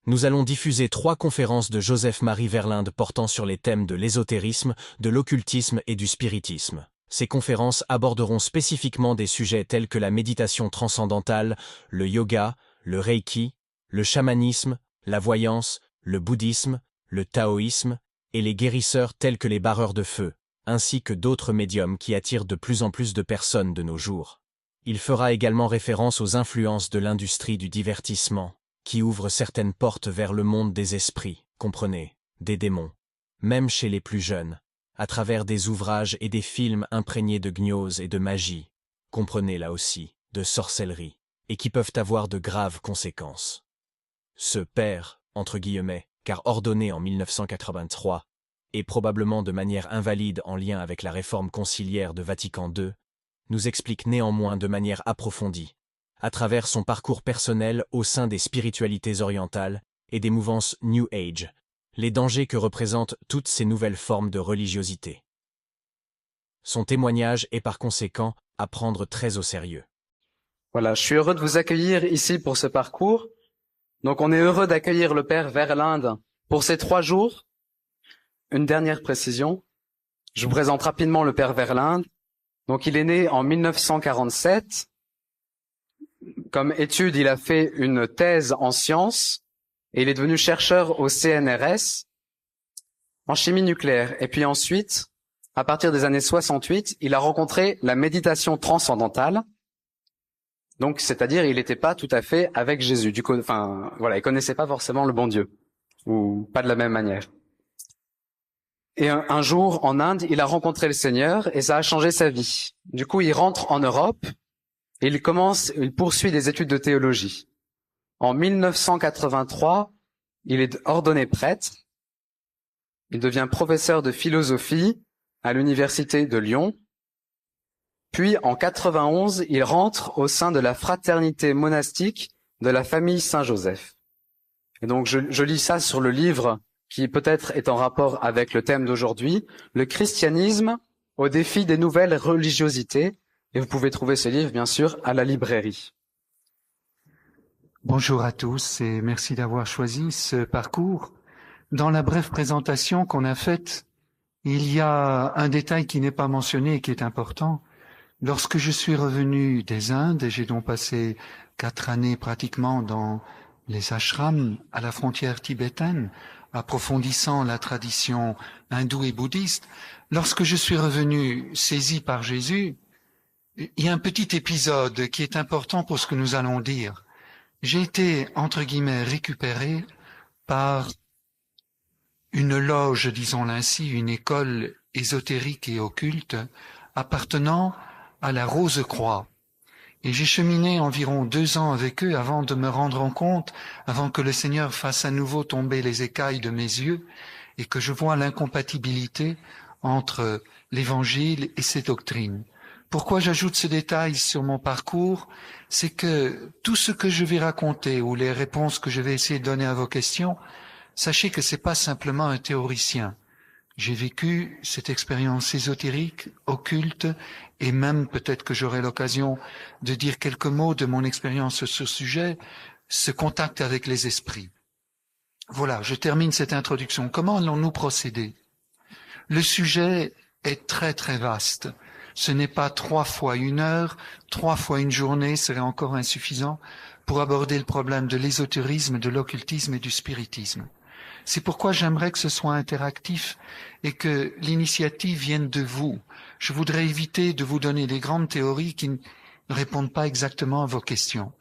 Nous allons diffuser 3 conférences de Joseph-Marie Verlinde portant sur les thèmes de l'ésotérisme, de l'occultisme et du spiritisme. Ces conférences aborderont spécifiquement des sujets tels que la méditation transcendantale, le yoga, le reiki, le chamanisme, la voyance, le bouddhisme, le taoïsme et les guérisseurs tels que les barreurs de feu, ainsi que d'autres médiums qui attirent de plus en plus de personnes de nos jours. Il fera également référence aux influences de l'industrie du divertissement, qui ouvre certaines portes vers le monde des esprits, comprenez, des démons, même chez les plus jeunes, à travers des ouvrages et des films imprégnés de gnose et de magie, comprenez là aussi, de sorcellerie, et qui peuvent avoir de graves conséquences. Ce père, entre guillemets, car ordonné en 1983, et probablement de manière invalide en lien avec la réforme conciliaire de Vatican II, nous explique néanmoins de manière approfondie, à travers son parcours personnel au sein des spiritualités orientales et des mouvances New Age, les dangers que représentent toutes ces nouvelles formes de religiosité. Son témoignage est par conséquent à prendre très au sérieux. Voilà, je suis heureux de vous accueillir ici pour ce parcours. Donc on est heureux d'accueillir le Père Verlinde pour ces 3 jours. Une dernière précision, je vous présente rapidement le Père Verlinde. Donc il est né en 1947. Comme étude, il a fait une thèse en sciences et il est devenu chercheur au CNRS en chimie nucléaire. Et puis ensuite, à partir des années 68, il a rencontré la méditation transcendantale. Donc, c'est-à-dire, il n'était pas tout à fait avec Jésus. Du coup, il connaissait pas forcément le bon Dieu, ou pas de la même manière. Et un jour, en Inde, il a rencontré le Seigneur et ça a changé sa vie. Du coup, il rentre en Europe et il poursuit des études de théologie. En 1983, il est ordonné prêtre. Il devient professeur de philosophie à l'université de Lyon. Puis, en 91, il rentre au sein de la fraternité monastique de la famille Saint-Joseph. Et donc, je lis ça sur le livre qui peut-être est en rapport avec le thème d'aujourd'hui, le christianisme au défi des nouvelles religiosités. Et vous pouvez trouver ce livre, bien sûr, à la librairie. Bonjour à tous et merci d'avoir choisi ce parcours. Dans la brève présentation qu'on a faite, il y a un détail qui n'est pas mentionné et qui est important. Lorsque je suis revenu des Indes, et j'ai donc passé 4 années pratiquement dans les ashrams à la frontière tibétaine, approfondissant la tradition hindoue et bouddhiste, lorsque je suis revenu saisi par Jésus, il y a un petit épisode qui est important pour ce que nous allons dire. J'ai été, entre guillemets, récupéré par une loge, disons-le ainsi, une école ésotérique et occulte appartenant à la Rose-Croix. Et j'ai cheminé environ 2 ans avec eux avant de me rendre en compte, avant que le Seigneur fasse à nouveau tomber les écailles de mes yeux et que je vois l'incompatibilité entre l'Évangile et ses doctrines. Pourquoi j'ajoute ce détail sur mon parcours? C'est que tout ce que je vais raconter ou les réponses que je vais essayer de donner à vos questions, sachez que c'est pas simplement un théoricien. J'ai vécu cette expérience ésotérique, occulte, et même peut-être que j'aurai l'occasion de dire quelques mots de mon expérience sur ce sujet, ce contact avec les esprits. Voilà, je termine cette introduction. Comment allons-nous procéder? Le sujet est très très vaste. Ce n'est pas 3 fois 1 heure, 3 fois 1 journée serait encore insuffisant pour aborder le problème de l'ésotérisme, de l'occultisme et du spiritisme. C'est pourquoi j'aimerais que ce soit interactif et que l'initiative vienne de vous. Je voudrais éviter de vous donner des grandes théories qui ne répondent pas exactement à vos questions.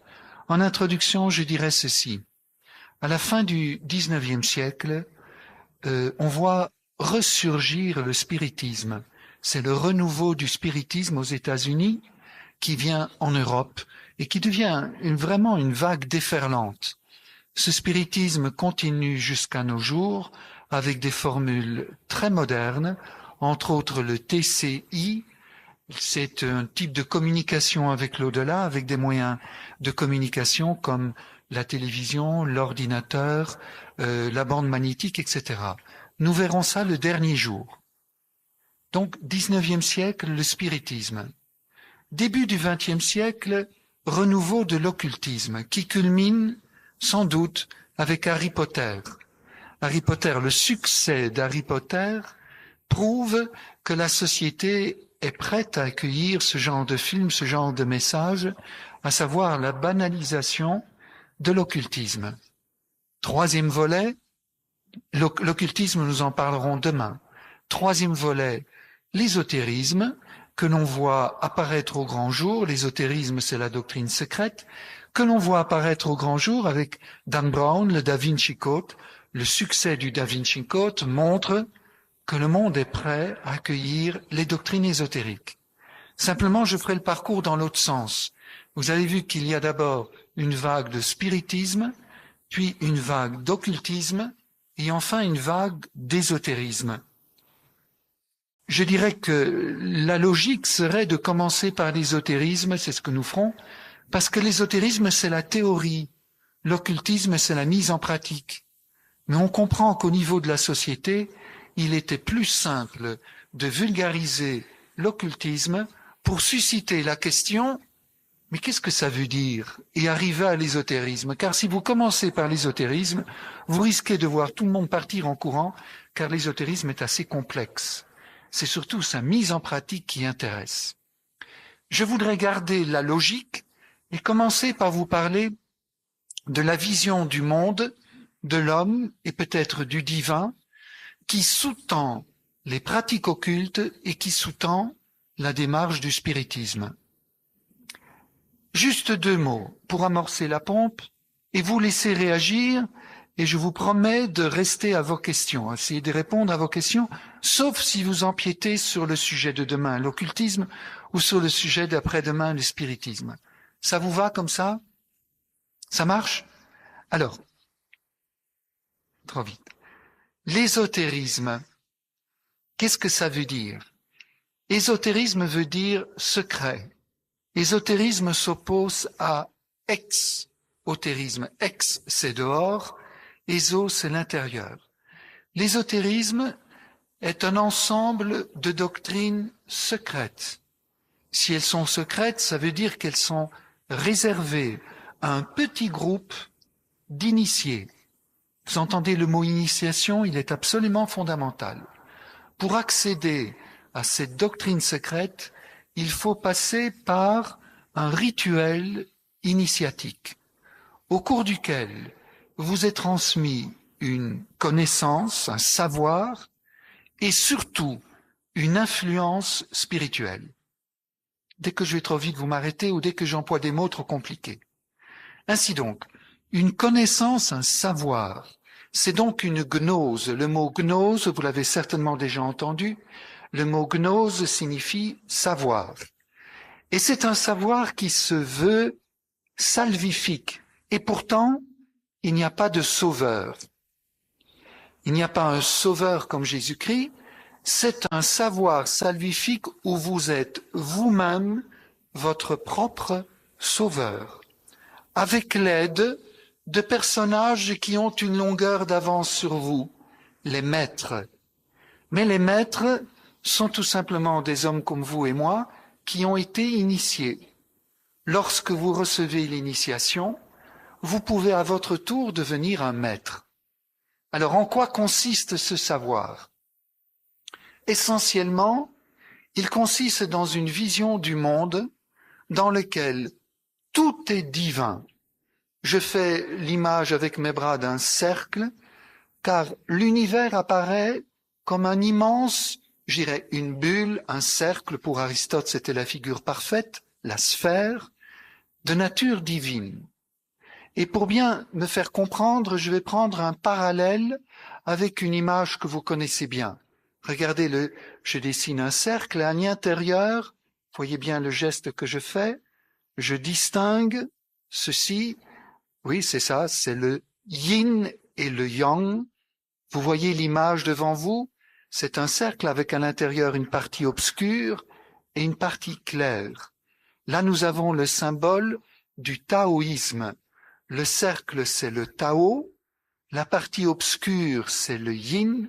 En introduction, je dirais ceci. À la fin du XIXe siècle, on voit ressurgir le spiritisme. C'est le renouveau du spiritisme aux États-Unis qui vient en Europe et qui devient vraiment une vague déferlante. Ce spiritisme continue jusqu'à nos jours avec des formules très modernes, entre autres le TCI. C'est un type de communication avec l'au-delà, avec des moyens de communication comme la télévision, l'ordinateur, la bande magnétique, etc. Nous verrons ça le dernier jour. Donc, 19e siècle, le spiritisme. Début du 20e siècle, renouveau de l'occultisme qui culmine sans doute avec Harry Potter. Harry Potter, le succès d'Harry Potter prouve que la société est prête à accueillir ce genre de film, ce genre de message, à savoir la banalisation de l'occultisme. Troisième volet, l'occultisme, nous en parlerons demain. Troisième volet, l'ésotérisme, que l'on voit apparaître au grand jour. L'ésotérisme, c'est la doctrine secrète, que l'on voit apparaître au grand jour avec Dan Brown, le Da Vinci Code. Le succès du Da Vinci Code montre que le monde est prêt à accueillir les doctrines ésotériques. Simplement, je ferai le parcours dans l'autre sens. Vous avez vu qu'il y a d'abord une vague de spiritisme, puis une vague d'occultisme, et enfin une vague d'ésotérisme. Je dirais que la logique serait de commencer par l'ésotérisme, c'est ce que nous ferons, parce que l'ésotérisme, c'est la théorie, l'occultisme, c'est la mise en pratique. Mais on comprend qu'au niveau de la société, il était plus simple de vulgariser l'occultisme pour susciter la question « mais qu'est-ce que ça veut dire ?» et arriver à l'ésotérisme. Car si vous commencez par l'ésotérisme, vous risquez de voir tout le monde partir en courant, car l'ésotérisme est assez complexe. C'est surtout sa mise en pratique qui intéresse. Je voudrais garder la logique et commencer par vous parler de la vision du monde, de l'homme et peut-être du divin, qui sous-tend les pratiques occultes et qui sous-tend la démarche du spiritisme. Juste 2 mots pour amorcer la pompe et vous laisser réagir, et je vous promets de rester à vos questions, essayer de répondre à vos questions, sauf si vous empiétez sur le sujet de demain, l'occultisme, ou sur le sujet d'après-demain, le spiritisme. Ça vous va comme ça? Ça marche? Alors, trop vite. L'ésotérisme, qu'est-ce que ça veut dire? Ésotérisme veut dire secret. Ésotérisme s'oppose à exotérisme. Ex, c'est dehors. Éso, c'est l'intérieur. L'ésotérisme est un ensemble de doctrines secrètes. Si elles sont secrètes, ça veut dire qu'elles sont réservées à un petit groupe d'initiés. Vous entendez le mot initiation, il est absolument fondamental. Pour accéder à cette doctrine secrète, il faut passer par un rituel initiatique, au cours duquel vous est transmis une connaissance, un savoir, et surtout une influence spirituelle. Dès que je vais trop vite, vous m'arrêtez, ou dès que j'emploie des mots trop compliqués. Ainsi donc, une connaissance, un savoir, c'est donc une gnose. Le mot gnose, vous l'avez certainement déjà entendu, le mot gnose signifie savoir. Et c'est un savoir qui se veut salvifique. Et pourtant, il n'y a pas de sauveur. Il n'y a pas un sauveur comme Jésus-Christ. C'est un savoir salvifique où vous êtes vous-même votre propre sauveur, avec l'aide de personnages qui ont une longueur d'avance sur vous, les maîtres. Mais les maîtres sont tout simplement des hommes comme vous et moi qui ont été initiés. Lorsque vous recevez l'initiation, vous pouvez à votre tour devenir un maître. Alors en quoi consiste ce savoir? Essentiellement, il consiste dans une vision du monde dans lequel tout est divin. Je fais l'image avec mes bras d'un cercle, car l'univers apparaît comme un immense, je dirais une bulle, un cercle, pour Aristote c'était la figure parfaite, la sphère, de nature divine. Et pour bien me faire comprendre, je vais prendre un parallèle avec une image que vous connaissez bien. Regardez, je dessine un cercle, et à l'intérieur, voyez bien le geste que je fais, je distingue ceci, oui c'est ça, c'est le yin et le yang. Vous voyez l'image devant vous, c'est un cercle avec à l'intérieur une partie obscure et une partie claire. Là nous avons le symbole du taoïsme. Le cercle c'est le Tao, la partie obscure c'est le yin,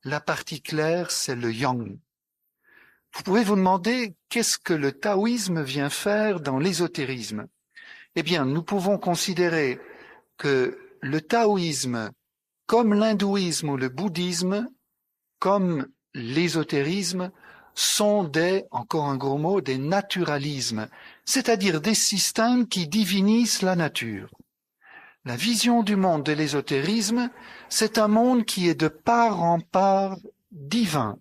la partie claire c'est le yang. Vous pouvez vous demander qu'est-ce que le taoïsme vient faire dans l'ésotérisme. Eh bien, nous pouvons considérer que le taoïsme, comme l'hindouisme ou le bouddhisme, comme l'ésotérisme, sont encore un gros mot, des naturalismes, c'est-à-dire des systèmes qui divinisent la nature. La vision du monde de l'ésotérisme, c'est un monde qui est de part en part divin.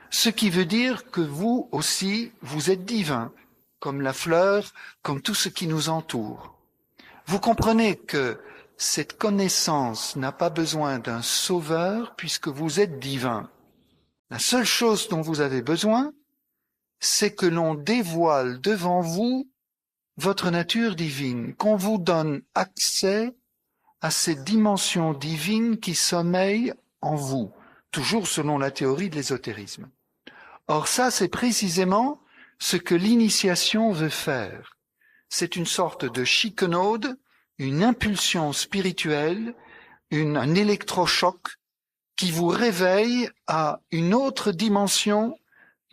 Ce qui veut dire que vous aussi, vous êtes divin, comme la fleur, comme tout ce qui nous entoure. Vous comprenez que cette connaissance n'a pas besoin d'un sauveur puisque vous êtes divin. La seule chose dont vous avez besoin, c'est que l'on dévoile devant vous votre nature divine, qu'on vous donne accès à cette dimension divine qui sommeille en vous, toujours selon la théorie de l'ésotérisme. Or ça, c'est précisément ce que l'initiation veut faire. C'est une sorte de chiquenaude, une impulsion spirituelle, un électrochoc qui vous réveille à une autre dimension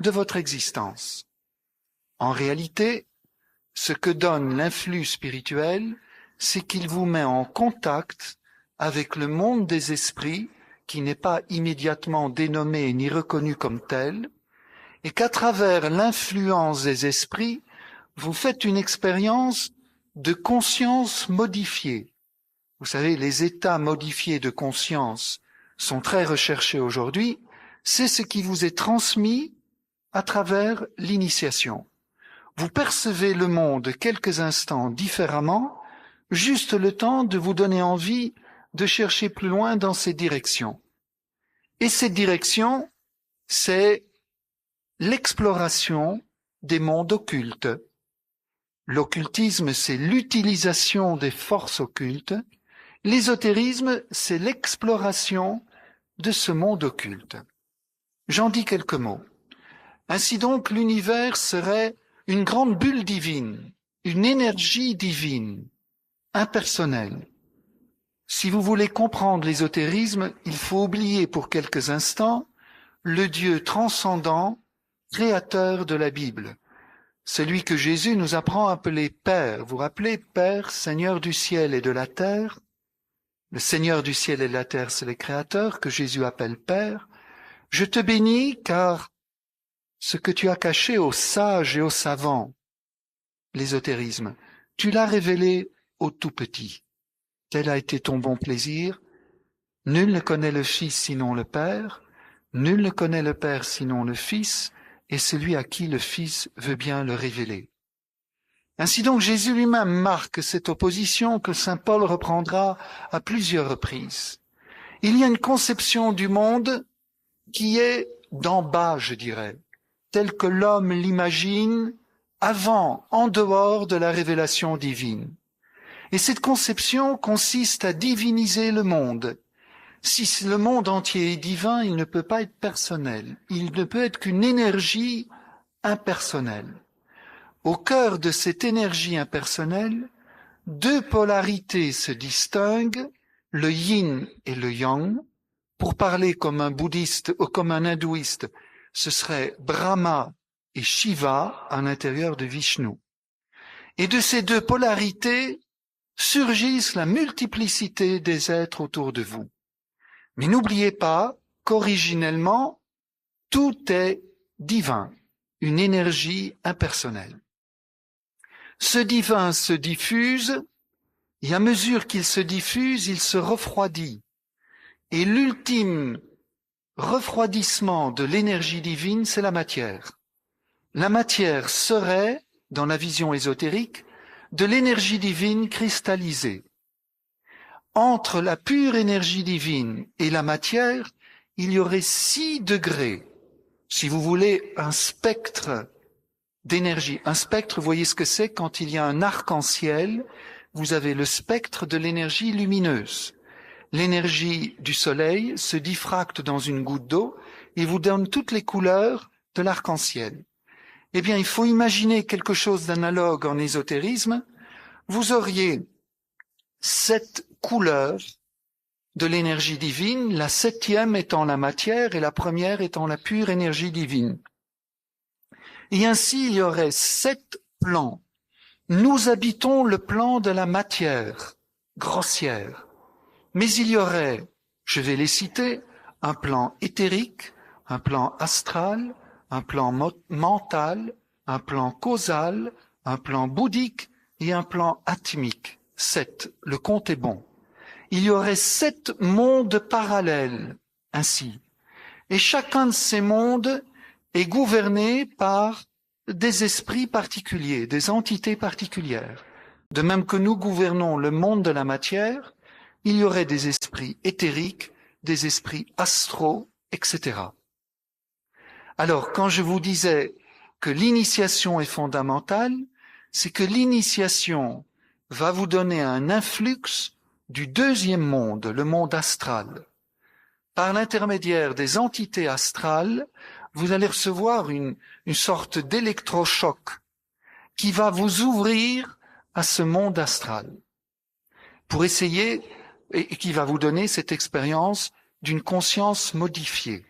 de votre existence. En réalité, ce que donne l'influx spirituel, c'est qu'il vous met en contact avec le monde des esprits qui n'est pas immédiatement dénommé ni reconnu comme tel, et qu'à travers l'influence des esprits, vous faites une expérience de conscience modifiée. Vous savez, les états modifiés de conscience sont très recherchés aujourd'hui. C'est ce qui vous est transmis à travers l'initiation. Vous percevez le monde quelques instants différemment, juste le temps de vous donner envie de chercher plus loin dans ces directions. Et cette direction, c'est l'exploration des mondes occultes. L'occultisme, c'est l'utilisation des forces occultes. L'ésotérisme, c'est l'exploration de ce monde occulte. J'en dis quelques mots. Ainsi donc, l'univers serait une grande bulle divine, une énergie divine, impersonnelle. Si vous voulez comprendre l'ésotérisme, il faut oublier pour quelques instants le Dieu transcendant, créateur de la Bible. Celui que Jésus nous apprend à appeler Père. Vous vous rappelez, Père, Seigneur du ciel et de la terre. Le Seigneur du ciel et de la terre, c'est le Créateur que Jésus appelle Père. Je te bénis car ce que tu as caché aux sages et aux savants, l'ésotérisme, tu l'as révélé aux tout petits. Tel a été ton bon plaisir. Nul ne connaît le Fils sinon le Père. Nul ne connaît le Père sinon le Fils, et celui à qui le Fils veut bien le révéler. Ainsi donc, Jésus lui-même marque cette opposition que saint Paul reprendra à plusieurs reprises. Il y a une conception du monde qui est d'en bas, je dirais, telle que l'homme l'imagine avant, en dehors de la révélation divine. Et cette conception consiste à diviniser le monde. Si le monde entier est divin, il ne peut pas être personnel. Il ne peut être qu'une énergie impersonnelle. Au cœur de cette énergie impersonnelle, deux polarités se distinguent, le yin et le yang. Pour parler comme un bouddhiste ou comme un hindouiste, ce serait Brahma et Shiva à l'intérieur de Vishnu. Et de ces deux polarités surgissent la multiplicité des êtres autour de vous. Mais n'oubliez pas qu'originellement, tout est divin, une énergie impersonnelle. Ce divin se diffuse, et à mesure qu'il se diffuse, il se refroidit. Et l'ultime refroidissement de l'énergie divine, c'est la matière. La matière serait, dans la vision ésotérique, de l'énergie divine cristallisée. Entre la pure énergie divine et la matière, il y aurait 6 degrés. Si vous voulez un spectre d'énergie. Un spectre, vous voyez ce que c'est quand il y a un arc-en-ciel, vous avez le spectre de l'énergie lumineuse. L'énergie du soleil se diffracte dans une goutte d'eau et vous donne toutes les couleurs de l'arc-en-ciel. Eh bien, il faut imaginer quelque chose d'analogue en ésotérisme. Vous auriez 7 couleurs de l'énergie divine, la 7e étant la matière et la première étant la pure énergie divine. Et ainsi, il y aurait 7 plans. Nous habitons le plan de la matière. grossières. Mais il y aurait, je vais les citer, un plan éthérique, un plan astral, un plan mental, un plan causal, un plan bouddhique et un plan atmique. 7. Le compte est bon. Il y aurait 7 mondes parallèles, ainsi. Et chacun de ces mondes est gouverné par des esprits particuliers, des entités particulières. De même que nous gouvernons le monde de la matière, il y aurait des esprits éthériques, des esprits astraux, etc. Alors, quand je vous disais que l'initiation est fondamentale, c'est que l'initiation va vous donner un influx du deuxième monde, le monde astral. Par l'intermédiaire des entités astrales, vous allez recevoir une sorte d'électrochoc qui va vous ouvrir à ce monde astral pour essayer et qui va vous donner cette expérience d'une conscience modifiée.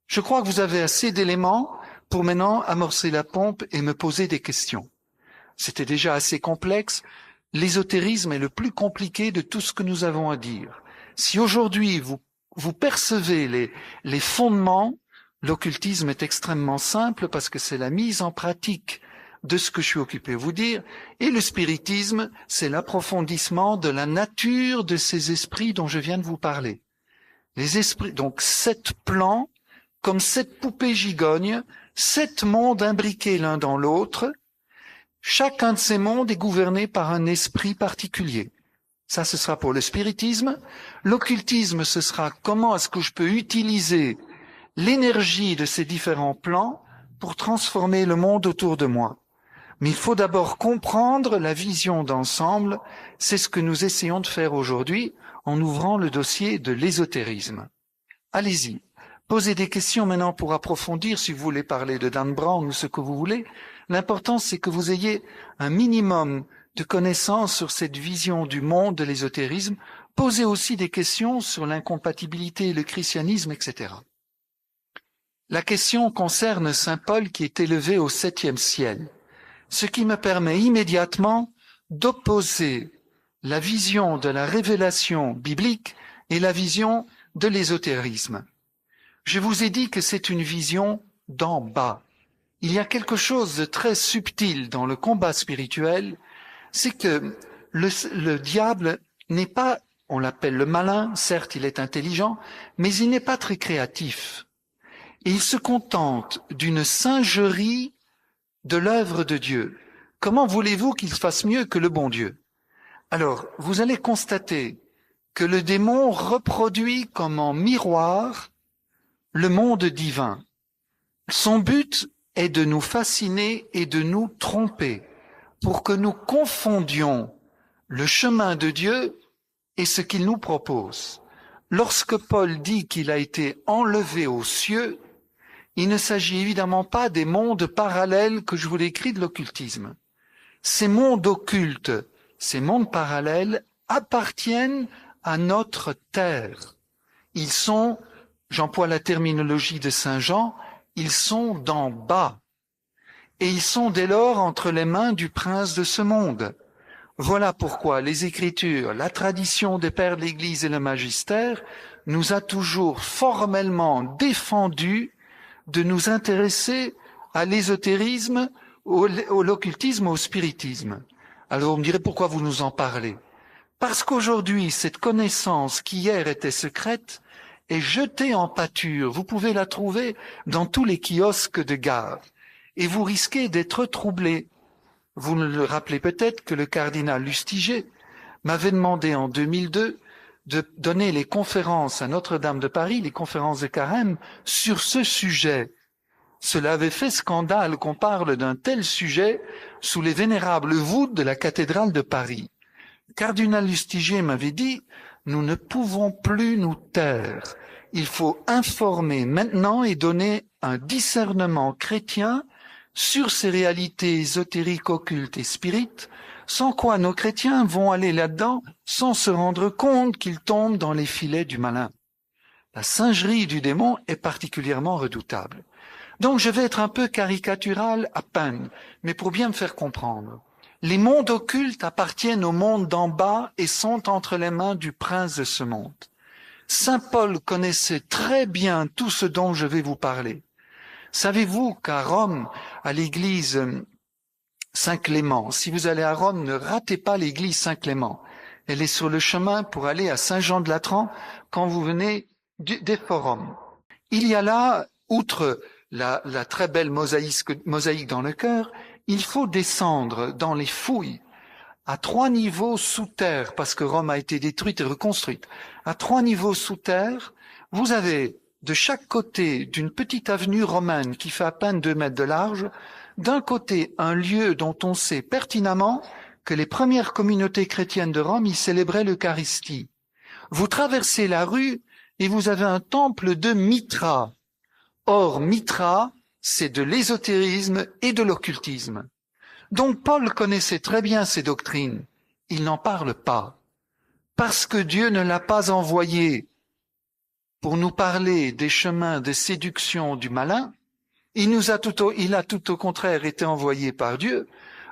Je crois que vous avez assez d'éléments pour maintenant amorcer la pompe et me poser des questions. C'était déjà assez complexe. L'ésotérisme est le plus compliqué de tout ce que nous avons à dire. Si aujourd'hui vous percevez les fondements, l'occultisme est extrêmement simple parce que c'est la mise en pratique de ce que je suis occupé à vous dire, et le spiritisme, c'est l'approfondissement de la nature de ces esprits dont je viens de vous parler. Les esprits, donc 7 plans, comme 7 poupées gigognes, 7 mondes imbriqués l'un dans l'autre. Chacun de ces mondes est gouverné par un esprit particulier. Ça, ce sera pour le spiritisme. L'occultisme, ce sera comment est-ce que je peux utiliser l'énergie de ces différents plans pour transformer le monde autour de moi. Mais il faut d'abord comprendre la vision d'ensemble. C'est ce que nous essayons de faire aujourd'hui en ouvrant le dossier de l'ésotérisme. Allez-y. Posez des questions maintenant pour approfondir, si vous voulez parler de Dan Brown ou ce que vous voulez. L'important, c'est que vous ayez un minimum de connaissances sur cette vision du monde de l'ésotérisme. Posez aussi des questions sur l'incompatibilité, le christianisme, etc. La question concerne Saint Paul qui est élevé au 7e ciel, ce qui me permet immédiatement d'opposer la vision de la révélation biblique et la vision de l'ésotérisme. Je vous ai dit que c'est une vision d'en bas. Il y a quelque chose de très subtil dans le combat spirituel, c'est que le diable n'est pas, on l'appelle le malin, certes il est intelligent, mais il n'est pas très créatif. Et il se contente d'une singerie de l'œuvre de Dieu. Comment voulez-vous qu'il fasse mieux que le bon Dieu? Alors, vous allez constater que le démon reproduit comme en miroir le monde divin. Son but est de nous fasciner et de nous tromper pour que nous confondions le chemin de Dieu et ce qu'il nous propose. Lorsque Paul dit qu'il a été enlevé aux cieux, il ne s'agit évidemment pas des mondes parallèles que je vous décris de l'occultisme. Ces mondes occultes, ces mondes parallèles appartiennent à notre terre. Ils sont, j'emploie la terminologie de Saint Jean, ils sont d'en bas. Et ils sont dès lors entre les mains du prince de ce monde. Voilà pourquoi les Écritures, la tradition des pères de l'Église et le magistère nous a toujours formellement défendu de nous intéresser à l'ésotérisme, à l'occultisme, au spiritisme. Alors vous me direz pourquoi vous nous en parlez? Parce qu'aujourd'hui, cette connaissance qui hier était secrète est jetée en pâture. Vous pouvez la trouver dans tous les kiosques de gare. Et vous risquez d'être troublé. Vous le rappelez peut-être que le cardinal Lustiger m'avait demandé en 2002 de donner les conférences à Notre-Dame de Paris, les conférences de Carême, sur ce sujet. Cela avait fait scandale qu'on parle d'un tel sujet sous les vénérables voûtes de la cathédrale de Paris. Le cardinal Lustiger m'avait dit « Nous ne pouvons plus nous taire. Il faut informer maintenant et donner un discernement chrétien sur ces réalités ésotériques, occultes et spirites, sans quoi nos chrétiens vont aller là-dedans sans se rendre compte qu'ils tombent dans les filets du malin. La singerie du démon est particulièrement redoutable. Donc je vais être un peu caricatural à peine, mais pour bien me faire comprendre. Les mondes occultes appartiennent au monde d'en bas et sont entre les mains du prince de ce monde. Saint Paul connaissait très bien tout ce dont je vais vous parler. Savez-vous qu'à Rome, à l'église Saint-Clément, si vous allez à Rome, ne ratez pas l'église Saint-Clément. Elle est sur le chemin pour aller à Saint-Jean-de-Latran quand vous venez des forums. Il y a là, outre la très belle mosaïque dans le chœur, il faut descendre dans les fouilles à 3 niveaux sous terre, parce que Rome a été détruite et reconstruite. À 3 niveaux sous terre, vous avez de chaque côté d'une petite avenue romaine qui fait à peine 2 mètres de large, d'un côté un lieu dont on sait pertinemment que les premières communautés chrétiennes de Rome y célébraient l'Eucharistie. Vous traversez la rue et vous avez un temple de Mitra. Or, Mitra, c'est de l'ésotérisme et de l'occultisme. Donc Paul connaissait très bien ces doctrines. Il n'en parle pas. Parce que Dieu ne l'a pas envoyé pour nous parler des chemins de séduction du malin, il a tout au contraire été envoyé par Dieu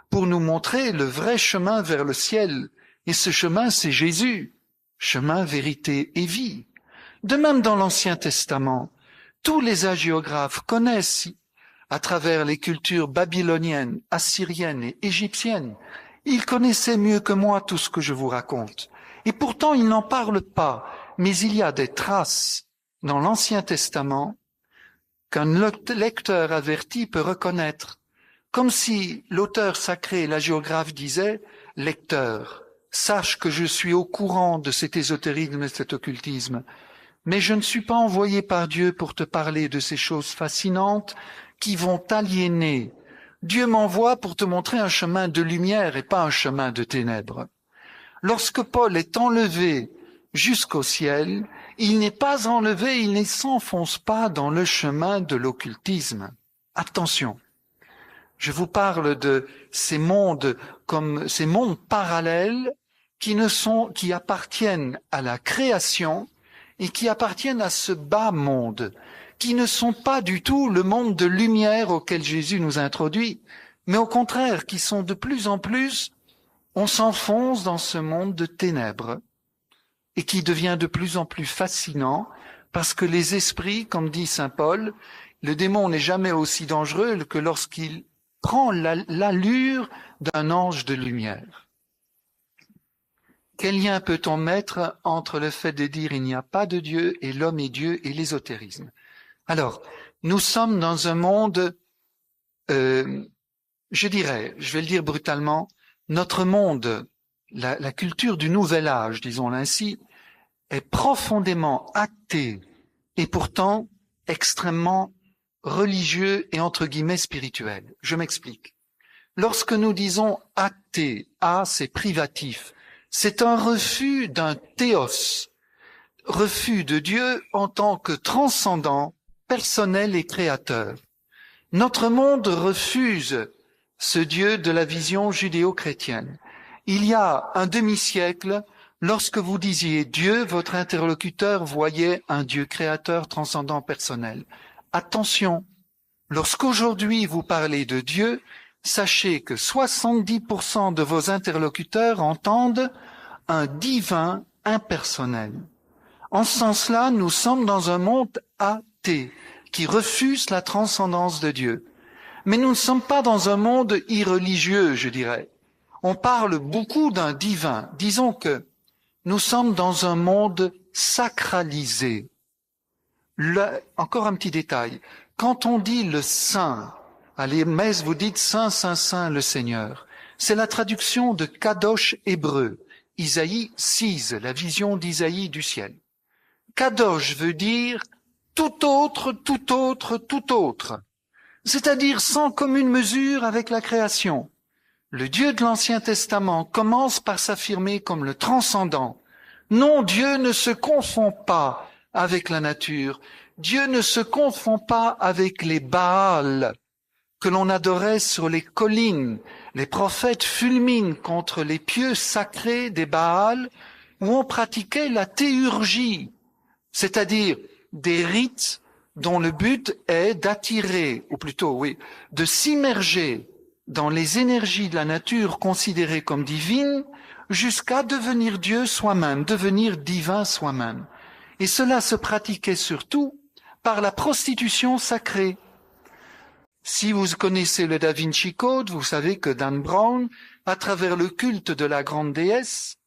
pour nous montrer le vrai chemin vers le ciel. Et ce chemin, c'est Jésus. Chemin, vérité et vie. De même dans l'Ancien Testament, tous les hagiographes connaissent à travers les cultures babyloniennes, assyriennes et égyptiennes. Ils connaissaient mieux que moi tout ce que je vous raconte. Et pourtant, ils n'en parlent pas. Mais il y a des traces dans l'Ancien Testament qu'un lecteur averti peut reconnaître. Comme si l'auteur sacré, l'hagiographe, disait « Lecteur, sache que je suis au courant de cet ésotérisme et cet occultisme, mais je ne suis pas envoyé par Dieu pour te parler de ces choses fascinantes qui vont t'aliéner. Dieu m'envoie pour te montrer un chemin de lumière et pas un chemin de ténèbres. » Lorsque Paul est enlevé jusqu'au ciel, il n'est pas enlevé, il ne s'enfonce pas dans le chemin de l'occultisme. Attention, je vous parle de ces mondes comme ces mondes parallèles qui appartiennent à la création et qui appartiennent à ce bas monde, qui ne sont pas du tout le monde de lumière auquel Jésus nous introduit, mais au contraire, qui sont de plus en plus, on s'enfonce dans ce monde de ténèbres et qui devient de plus en plus fascinant parce que les esprits, comme dit saint Paul, le démon n'est jamais aussi dangereux que lorsqu'il prend l'allure d'un ange de lumière. Quel lien peut-on mettre entre le fait de dire il n'y a pas de Dieu et l'homme est Dieu et l'ésotérisme? Alors, nous sommes dans un monde, je vais le dire brutalement, notre monde, la culture du nouvel âge, disons-le ainsi, est profondément athée et pourtant extrêmement religieux et entre guillemets spirituel. Je m'explique. Lorsque nous disons athée, c'est privatif, c'est un refus d'un théos, refus de Dieu en tant que transcendant, personnel et créateur. Notre monde refuse ce Dieu de la vision judéo-chrétienne. Il y a un demi-siècle, lorsque vous disiez Dieu, votre interlocuteur voyait un Dieu créateur transcendant personnel. Attention, lorsqu'aujourd'hui vous parlez de Dieu, sachez que 70% de vos interlocuteurs entendent un divin impersonnel. En ce sens-là, nous sommes dans un monde athée qui refuse la transcendance de Dieu. Mais nous ne sommes pas dans un monde irreligieux, je dirais. On parle beaucoup d'un divin. Disons que nous sommes dans un monde sacralisé. Encore un petit détail. Quand on dit le Saint, à les messes vous dites Saint, Saint, Saint le Seigneur. C'est la traduction de Kadosh hébreu. Isaïe 6, la vision d'Isaïe du ciel. Kadosh veut dire tout autre, tout autre, tout autre. C'est-à-dire sans commune mesure avec la création. Le Dieu de l'Ancien Testament commence par s'affirmer comme le transcendant. Non, Dieu ne se confond pas avec la nature. Dieu ne se confond pas avec les Baals que l'on adorait sur les collines. Les prophètes fulminent contre les pieux sacrés des Baals où on pratiquait la théurgie, c'est-à-dire des rites dont le but est d'attirer, ou plutôt, de s'immerger dans les énergies de la nature considérées comme divines, jusqu'à devenir Dieu soi-même, devenir divin soi-même. Et cela se pratiquait surtout par la prostitution sacrée. Si vous connaissez le Da Vinci Code, vous savez que Dan Brown, à travers le culte de la grande déesse,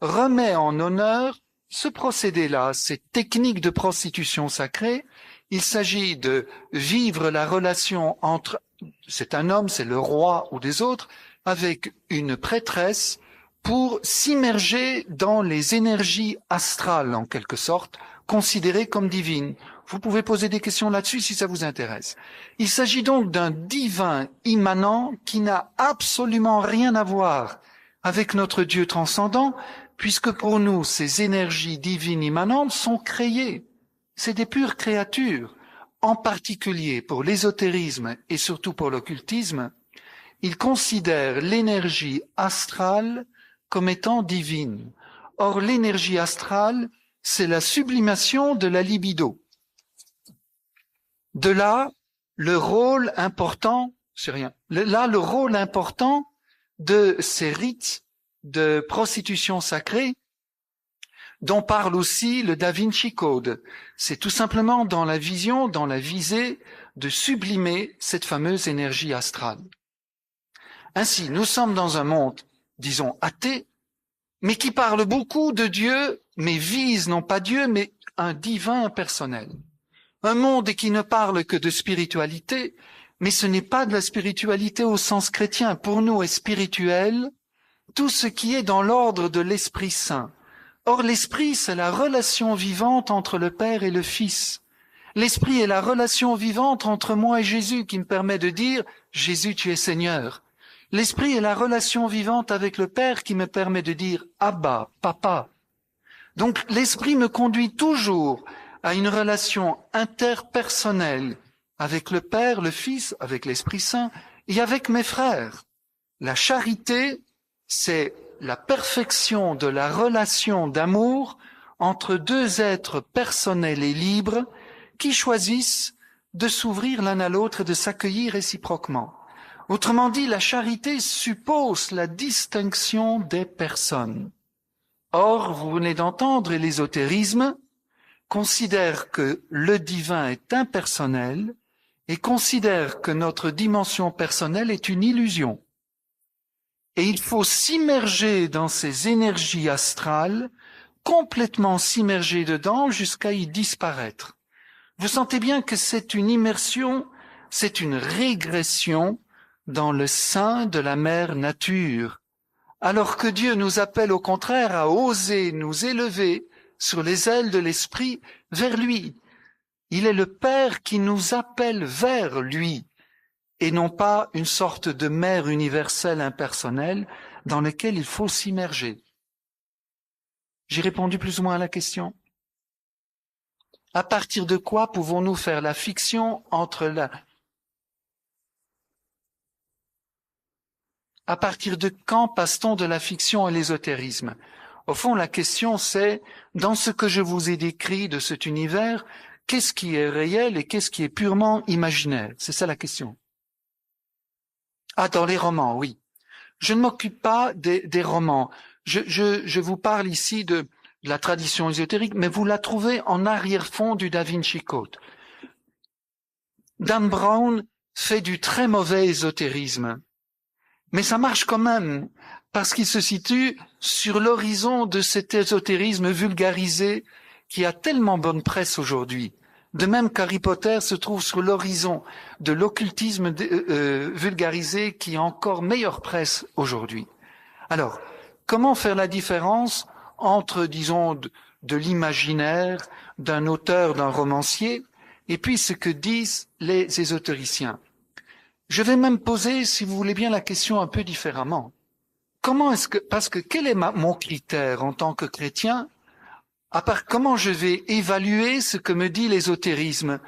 remet en honneur ce procédé-là, cette technique de prostitution sacrée. Il s'agit de vivre la relation entre, c'est un homme, c'est le roi ou des autres, avec une prêtresse pour s'immerger dans les énergies astrales, en quelque sorte, considérées comme divines. Vous pouvez poser des questions là-dessus si ça vous intéresse. Il s'agit donc d'un divin immanent qui n'a absolument rien à voir avec notre Dieu transcendant, puisque pour nous, ces énergies divines immanentes sont créées. C'est des pures créatures. En particulier pour l'ésotérisme et surtout pour l'occultisme, ils considèrent l'énergie astrale comme étant divine. Or, l'énergie astrale, c'est la sublimation de la libido. De là, le rôle important, c'est rien, là, le rôle important de ces rites de prostitution sacrée dont parle aussi le Da Vinci Code. C'est tout simplement dans la vision, dans la visée de sublimer cette fameuse énergie astrale. Ainsi, nous sommes dans un monde, disons, athée, mais qui parle beaucoup de Dieu, mais vise non pas Dieu, mais un divin personnel. Un monde qui ne parle que de spiritualité, mais ce n'est pas de la spiritualité au sens chrétien. Pour nous est spirituel tout ce qui est dans l'ordre de l'Esprit Saint. Or, l'Esprit, c'est la relation vivante entre le Père et le Fils. L'Esprit est la relation vivante entre moi et Jésus qui me permet de dire « Jésus, tu es Seigneur ». L'Esprit est la relation vivante avec le Père qui me permet de dire « Abba, Papa ». Donc, l'Esprit me conduit toujours à une relation interpersonnelle avec le Père, le Fils, avec l'Esprit Saint et avec mes frères. La charité, c'est la perfection de la relation d'amour entre deux êtres personnels et libres qui choisissent de s'ouvrir l'un à l'autre et de s'accueillir réciproquement. Autrement dit, la charité suppose la distinction des personnes. Or, vous venez d'entendre, l'ésotérisme considère que le divin est impersonnel et considère que notre dimension personnelle est une illusion. Et il faut s'immerger dans ces énergies astrales, complètement s'immerger dedans jusqu'à y disparaître. Vous sentez bien que c'est une immersion, c'est une régression dans le sein de la mère nature, alors que Dieu nous appelle au contraire à oser nous élever sur les ailes de l'esprit vers lui. Il est le Père qui nous appelle vers lui, et non pas une sorte de mère universelle impersonnelle dans laquelle il faut s'immerger. J'ai répondu plus ou moins à la question. À partir de quoi pouvons-nous faire la fiction entre la... À partir de quand passe-t-on de la fiction à l'ésotérisme? Au fond, la question c'est, dans ce que je vous ai décrit de cet univers, qu'est-ce qui est réel et qu'est-ce qui est purement imaginaire? C'est ça la question. Ah, dans les romans, oui. Je ne m'occupe pas des romans. Je vous parle ici de la tradition ésotérique, mais vous la trouvez en arrière-fond du Da Vinci Code. Dan Brown fait du très mauvais ésotérisme, mais ça marche quand même, parce qu'il se situe sur l'horizon de cet ésotérisme vulgarisé qui a tellement bonne presse aujourd'hui. De même qu'Harry Potter se trouve sur l'horizon de l'occultisme vulgarisé qui a encore meilleure presse aujourd'hui. Alors, comment faire la différence entre, disons, de l'imaginaire d'un auteur, d'un romancier, et puis ce que disent les ésotériciens? Je vais même poser, si vous voulez bien, la question un peu différemment. Comment est-ce que, parce que quel est mon critère en tant que chrétien? À part comment je vais évaluer ce que me dit l'ésotérisme,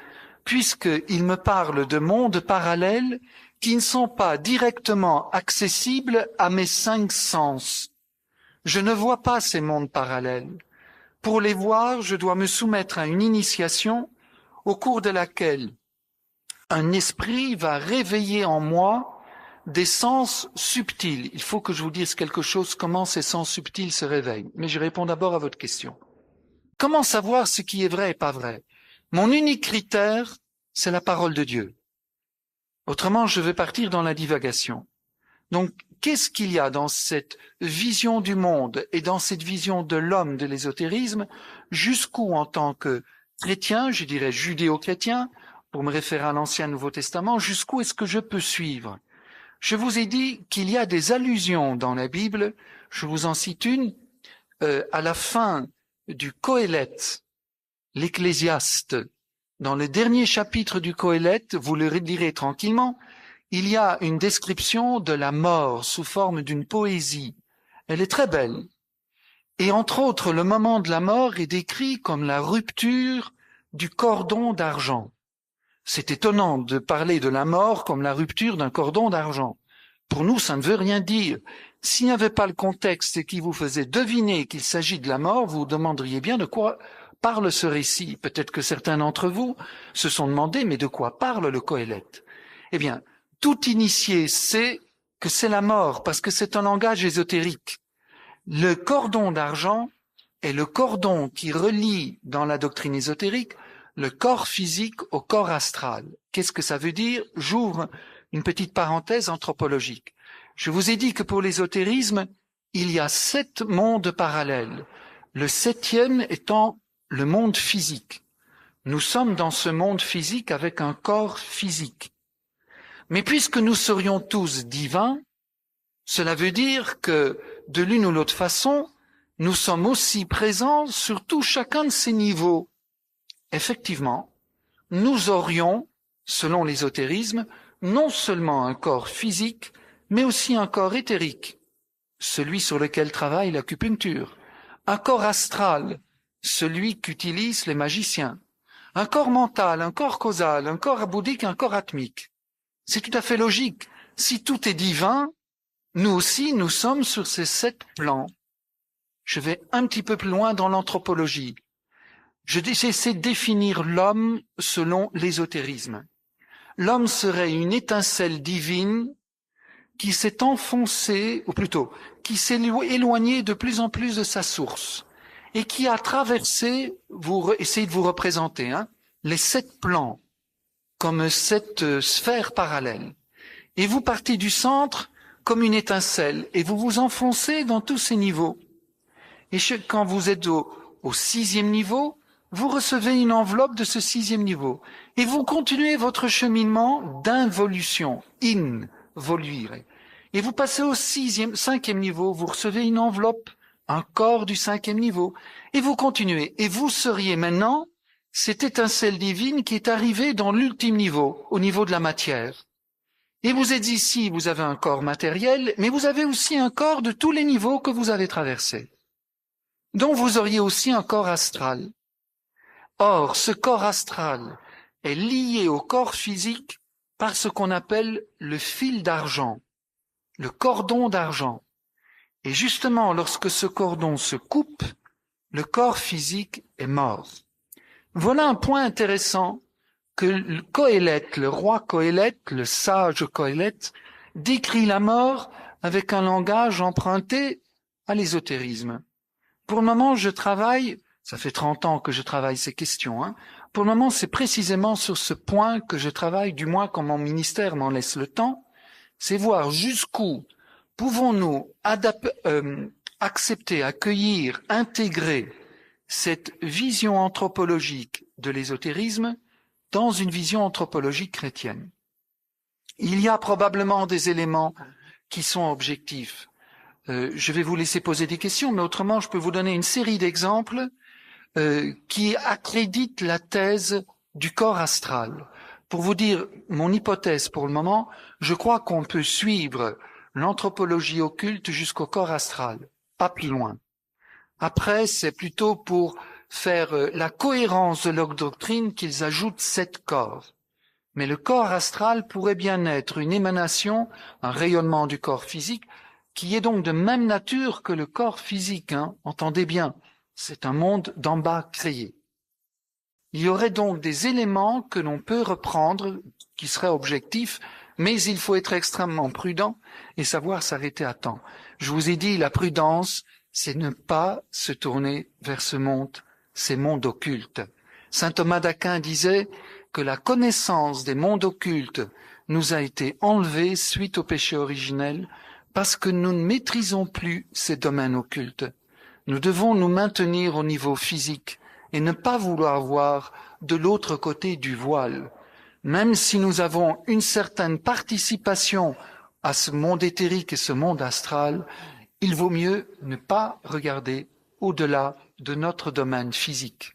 puisqu'il me parle de mondes parallèles qui ne sont pas directement accessibles à mes 5 sens. Je ne vois pas ces mondes parallèles. Pour les voir, je dois me soumettre à une initiation au cours de laquelle un esprit va réveiller en moi des sens subtils. Il faut que je vous dise quelque chose, comment ces sens subtils se réveillent. Mais je réponds d'abord à votre question. Comment savoir ce qui est vrai et pas vrai? Mon unique critère, c'est la parole de Dieu. Autrement, je vais partir dans la divagation. Donc, qu'est-ce qu'il y a dans cette vision du monde et dans cette vision de l'homme, de l'ésotérisme, jusqu'où en tant que chrétien, je dirais judéo-chrétien, pour me référer à l'Ancien Nouveau Testament, jusqu'où est-ce que je peux suivre? Je vous ai dit qu'il y a des allusions dans la Bible, je vous en cite une, à la fin du Qoélette, l'Ecclésiaste. Dans le dernier chapitre du Qoélette, vous le lirez tranquillement, il y a une description de la mort sous forme d'une poésie. Elle est très belle. Et entre autres, le moment de la mort est décrit comme la rupture du cordon d'argent. C'est étonnant de parler de la mort comme la rupture d'un cordon d'argent. Pour nous, ça ne veut rien dire. S'il n'y avait pas le contexte qui vous faisait deviner qu'il s'agit de la mort, vous vous demanderiez bien de quoi parle ce récit. Peut-être que certains d'entre vous se sont demandé, mais de quoi parle le Qoélette? Eh bien, tout initié sait que c'est la mort, parce que c'est un langage ésotérique. Le cordon d'argent est le cordon qui relie, dans la doctrine ésotérique, le corps physique au corps astral. Qu'est-ce que ça veut dire? J'ouvre une petite parenthèse anthropologique. Je vous ai dit que pour l'ésotérisme, il y a 7 mondes parallèles. Le 7e étant le monde physique. Nous sommes dans ce monde physique avec un corps physique. Mais puisque nous serions tous divins, cela veut dire que, de l'une ou l'autre façon, nous sommes aussi présents sur tout chacun de ces niveaux. Effectivement, nous aurions, selon l'ésotérisme, non seulement un corps physique, mais aussi un corps éthérique, celui sur lequel travaille l'acupuncture, un corps astral, celui qu'utilisent les magiciens, un corps mental, un corps causal, un corps bouddhique, un corps atmique. C'est tout à fait logique. Si tout est divin, nous aussi, nous sommes sur ces 7 plans. Je vais un petit peu plus loin dans l'anthropologie. J'essaie de définir l'homme selon l'ésotérisme. L'homme serait une étincelle divine qui s'est enfoncée, ou plutôt, qui s'est éloignée de plus en plus de sa source et qui a traversé, essayez de vous représenter, les 7 plans comme 7 sphères parallèles. Et vous partez du centre comme une étincelle et vous vous enfoncez dans tous ces niveaux. Et quand vous êtes au 6e niveau, vous recevez une enveloppe de ce 6e niveau. Et vous continuez votre cheminement d'involution, involuire. Et vous passez au 5e niveau, vous recevez une enveloppe, un corps du 5e niveau. Et vous continuez. Et vous seriez maintenant cette étincelle divine qui est arrivée dans l'ultime niveau, au niveau de la matière. Et vous êtes ici, vous avez un corps matériel, mais vous avez aussi un corps de tous les niveaux que vous avez traversés. Donc vous auriez aussi un corps astral. Or, ce corps astral est lié au corps physique par ce qu'on appelle le fil d'argent, le cordon d'argent. Et justement, lorsque ce cordon se coupe, le corps physique est mort. Voilà un point intéressant que le Qoélette, le roi Qoélette, le sage Qoélette, décrit la mort avec un langage emprunté à l'ésotérisme. Pour le moment, je travaille, ça fait 30 ans que je travaille ces questions, Pour le moment, c'est précisément sur ce point que je travaille, du moins quand mon ministère m'en laisse le temps, c'est voir jusqu'où pouvons-nous accepter, accueillir, intégrer cette vision anthropologique de l'ésotérisme dans une vision anthropologique chrétienne. Il y a probablement des éléments qui sont objectifs. Je vais vous laisser poser des questions, mais autrement, je peux vous donner une série d'exemples qui accréditent la thèse du corps astral. Pour vous dire mon hypothèse pour le moment, je crois qu'on peut suivre l'anthropologie occulte jusqu'au corps astral, pas plus loin. Après, c'est plutôt pour faire la cohérence de leur doctrine qu'ils ajoutent 7 corps. Mais le corps astral pourrait bien être une émanation, un rayonnement du corps physique, qui est donc de même nature que le corps physique, entendez bien, c'est un monde d'en bas créé. Il y aurait donc des éléments que l'on peut reprendre, qui seraient objectifs, Mais il faut être extrêmement prudent et savoir s'arrêter à temps. Je vous ai dit, la prudence, c'est ne pas se tourner vers ces mondes occultes. Saint Thomas d'Aquin disait que la connaissance des mondes occultes nous a été enlevée suite au péché originel parce que nous ne maîtrisons plus ces domaines occultes. Nous devons nous maintenir au niveau physique et ne pas vouloir voir de l'autre côté du voile. Même si nous avons une certaine participation à ce monde éthérique et ce monde astral, il vaut mieux ne pas regarder au-delà de notre domaine physique.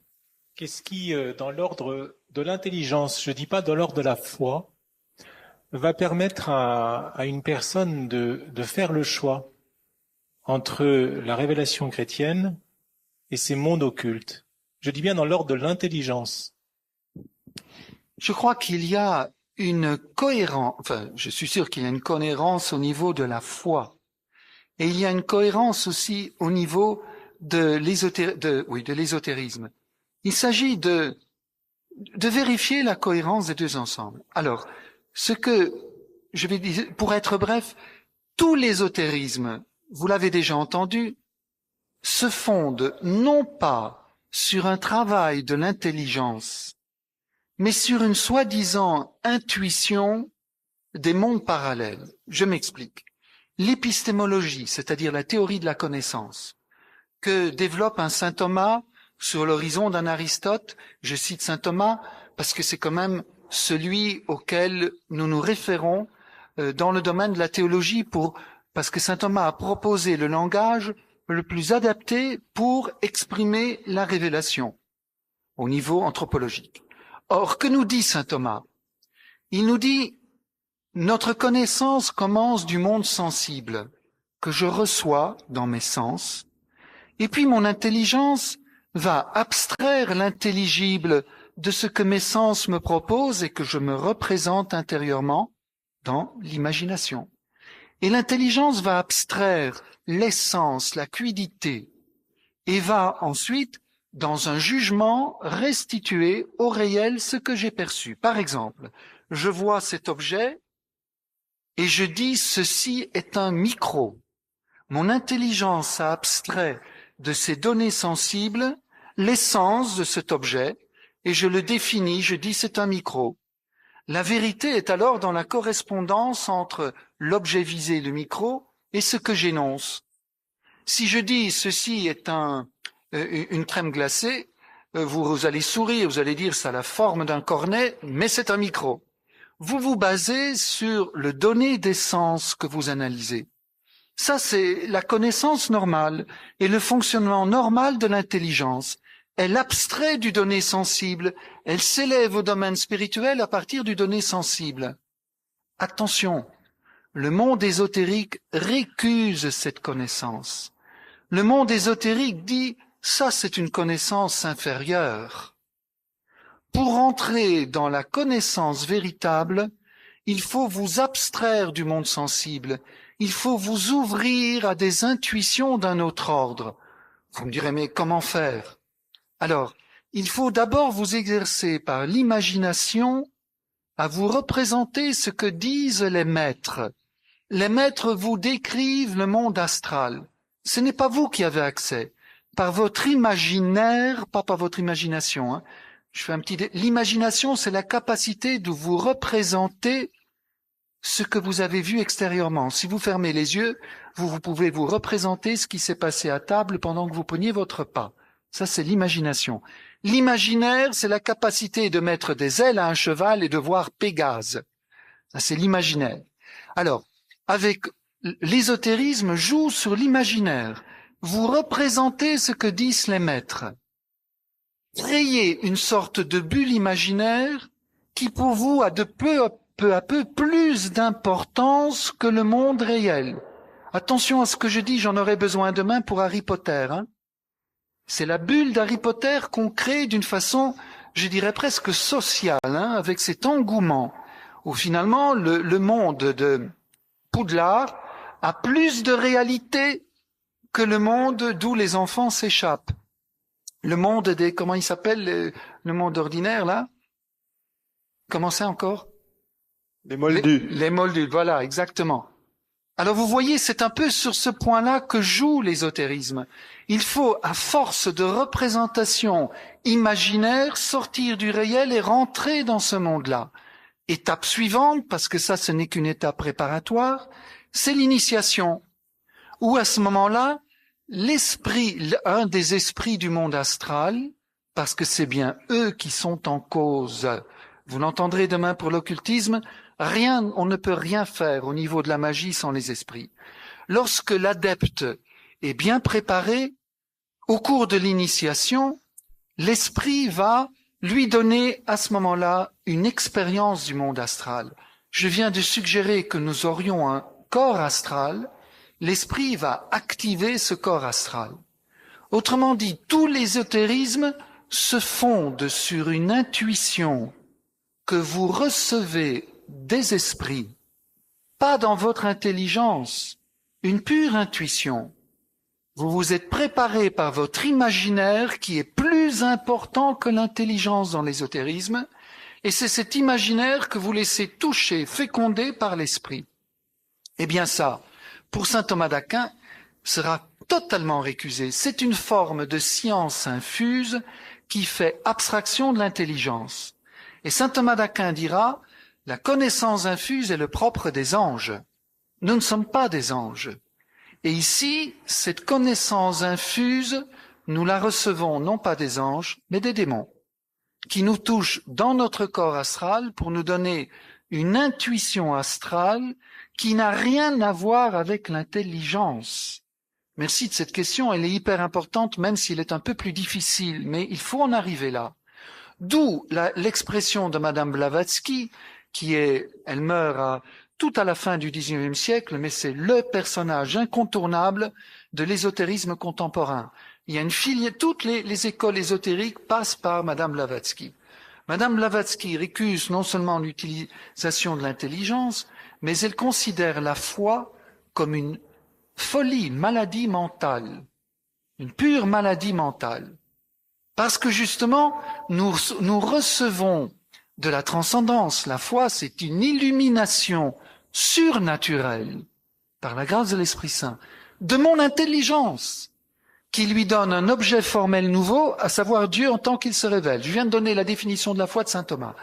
Qu'est-ce qui, dans l'ordre de l'intelligence, je ne dis pas dans l'ordre de la foi, va permettre à une personne de faire le choix entre la révélation chrétienne et ces mondes occultes? Je dis bien dans l'ordre de l'intelligence. Je crois qu'il y a une cohérence, enfin, je suis sûr qu'il y a une cohérence au niveau de la foi. Et il y a une cohérence aussi au niveau de l'ésotérisme. Il s'agit de vérifier la cohérence des deux ensembles. Alors, ce que je vais dire, pour être bref, tout l'ésotérisme, vous l'avez déjà entendu, se fonde non pas sur un travail de l'intelligence, mais sur une soi-disant intuition des mondes parallèles. Je m'explique. L'épistémologie, c'est-à-dire la théorie de la connaissance, que développe un saint Thomas sur l'horizon d'un Aristote, je cite saint Thomas parce que c'est quand même celui auquel nous nous référons dans le domaine de la théologie parce que saint Thomas a proposé le langage le plus adapté pour exprimer la révélation au niveau anthropologique. Or, que nous dit saint Thomas? Il nous dit, notre connaissance commence du monde sensible, que je reçois dans mes sens, et puis mon intelligence va abstraire l'intelligible de ce que mes sens me proposent et que je me représente intérieurement dans l'imagination. Et l'intelligence va abstraire l'essence, la quiddité, et va ensuite, dans un jugement, restituer au réel ce que j'ai perçu. Par exemple, je vois cet objet et je dis ceci est un micro. Mon intelligence a abstrait de ces données sensibles l'essence de cet objet et je le définis, je dis c'est un micro. La vérité est alors dans la correspondance entre l'objet visé, le micro, et ce que j'énonce. Si je dis ceci est une crème glacée, vous allez sourire, vous allez dire ça a la forme d'un cornet, mais c'est un micro. Vous vous basez sur le donné d'essence que vous analysez. Ça, c'est la connaissance normale et le fonctionnement normal de l'intelligence. Elle abstrait du donné sensible, elle s'élève au domaine spirituel à partir du donné sensible. Attention, le monde ésotérique récuse cette connaissance. Le monde ésotérique dit ça, c'est une connaissance inférieure. Pour entrer dans la connaissance véritable, il faut vous abstraire du monde sensible. Il faut vous ouvrir à des intuitions d'un autre ordre. Vous me direz, mais comment faire? Alors, il faut d'abord vous exercer par l'imagination à vous représenter ce que disent les maîtres. Les maîtres vous décrivent le monde astral. Ce n'est pas vous qui avez accès. Par votre imaginaire, pas par votre imagination. Hein. Je fais l'imagination, c'est la capacité de vous représenter ce que vous avez vu extérieurement. Si vous fermez les yeux, vous pouvez vous représenter ce qui s'est passé à table pendant que vous preniez votre repas. Ça, c'est l'imagination. L'imaginaire, c'est la capacité de mettre des ailes à un cheval et de voir Pégase. Ça, c'est l'imaginaire. Alors, avec l'ésotérisme, joue sur l'imaginaire. Vous représentez ce que disent les maîtres. Créez une sorte de bulle imaginaire qui, pour vous, a de peu à peu plus d'importance que le monde réel. Attention à ce que je dis, j'en aurai besoin demain pour Harry Potter. Hein. C'est la bulle d'Harry Potter qu'on crée d'une façon, je dirais presque sociale, hein, avec cet engouement, où finalement le monde de Poudlard a plus de réalité que le monde d'où les enfants s'échappent. Le monde des, comment il s'appelle, le monde ordinaire, là? Comment c'est encore? Les moldus. Les moldus, voilà, exactement. Alors vous voyez, c'est un peu sur ce point-là que joue l'ésotérisme. Il faut, à force de représentation imaginaire, sortir du réel et rentrer dans ce monde-là. Étape suivante, parce que ça, ce n'est qu'une étape préparatoire, c'est l'initiation, où à ce moment-là, l'esprit, un des esprits du monde astral, parce que c'est bien eux qui sont en cause, vous l'entendrez demain pour l'occultisme, rien, on ne peut rien faire au niveau de la magie sans les esprits. Lorsque l'adepte est bien préparé, au cours de l'initiation, l'esprit va lui donner à ce moment-là une expérience du monde astral. Je viens de suggérer que nous aurions un corps astral, l'esprit va activer ce corps astral. Autrement dit, tout l'ésotérisme se fonde sur une intuition que vous recevez des esprits, pas dans votre intelligence, une pure intuition. Vous vous êtes préparé par votre imaginaire qui est plus important que l'intelligence dans l'ésotérisme, et c'est cet imaginaire que vous laissez toucher, féconder par l'esprit. Eh bien ça, pour saint Thomas d'Aquin, sera totalement récusé. C'est une forme de science infuse qui fait abstraction de l'intelligence. Et saint Thomas d'Aquin dira, la connaissance infuse est le propre des anges. Nous ne sommes pas des anges. Et ici, cette connaissance infuse, nous la recevons non pas des anges, mais des démons, qui nous touchent dans notre corps astral pour nous donner une intuition astrale qui n'a rien à voir avec l'intelligence. Merci de cette question, elle est hyper importante, même s'il est un peu plus difficile, mais il faut en arriver là. D'où l'expression de Madame Blavatsky, elle meurt tout à la fin du XIXe siècle, mais c'est le personnage incontournable de l'ésotérisme contemporain. Il y a une filière, toutes les écoles ésotériques passent par Madame Blavatsky. Madame Blavatsky récuse non seulement l'utilisation de l'intelligence, mais elle considère la foi comme une folie, maladie mentale, une pure maladie mentale. Parce que justement, nous recevons de la transcendance. La foi, c'est une illumination surnaturelle, par la grâce de l'Esprit Saint, de mon intelligence, qui lui donne un objet formel nouveau, à savoir Dieu en tant qu'il se révèle. Je viens de donner la définition de la foi de saint Thomas.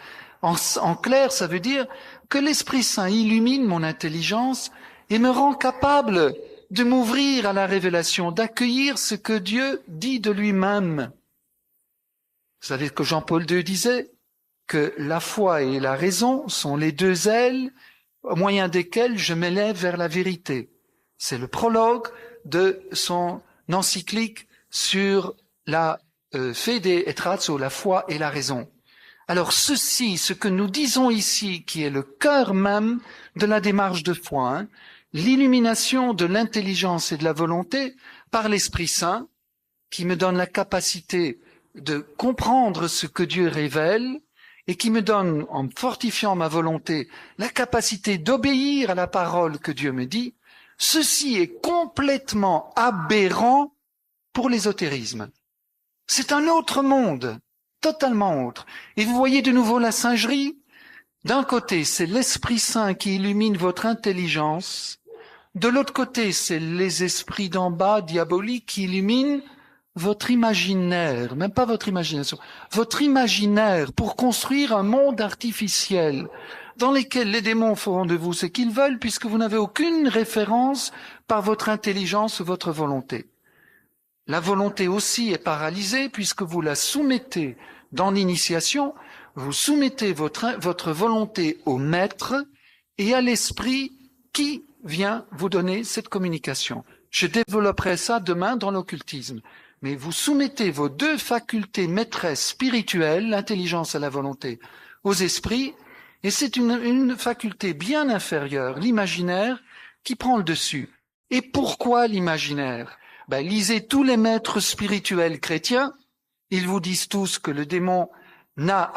En clair, ça veut dire que l'Esprit Saint illumine mon intelligence et me rend capable de m'ouvrir à la révélation, d'accueillir ce que Dieu dit de lui-même. Vous savez que Jean-Paul II disait que la foi et la raison sont les deux ailes au moyen desquelles je m'élève vers la vérité. C'est le prologue de son encyclique sur la Fede et Ratio, la foi et la raison. Alors ceci, ce que nous disons ici, qui est le cœur même de la démarche de foi, l'illumination de l'intelligence et de la volonté par l'Esprit Saint, qui me donne la capacité de comprendre ce que Dieu révèle, et qui me donne, en fortifiant ma volonté, la capacité d'obéir à la parole que Dieu me dit, ceci est complètement aberrant pour l'ésotérisme. C'est un autre monde, totalement autre. Et vous voyez de nouveau la singerie. D'un côté, c'est l'Esprit Saint qui illumine votre intelligence. De l'autre côté, c'est les esprits d'en bas, diaboliques, qui illuminent votre imaginaire, même pas votre imagination, votre imaginaire pour construire un monde artificiel dans lequel les démons feront de vous ce qu'ils veulent puisque vous n'avez aucune référence par votre intelligence ou votre volonté. La volonté aussi est paralysée puisque vous la soumettez dans l'initiation, vous soumettez votre volonté au maître et à l'esprit qui vient vous donner cette communication. Je développerai ça demain dans l'occultisme. Mais vous soumettez vos deux facultés maîtresses spirituelles, l'intelligence et la volonté, aux esprits, et c'est une faculté bien inférieure, l'imaginaire, qui prend le dessus. Et pourquoi l'imaginaire? Lisez tous les maîtres spirituels chrétiens, ils vous disent tous que le démon n'a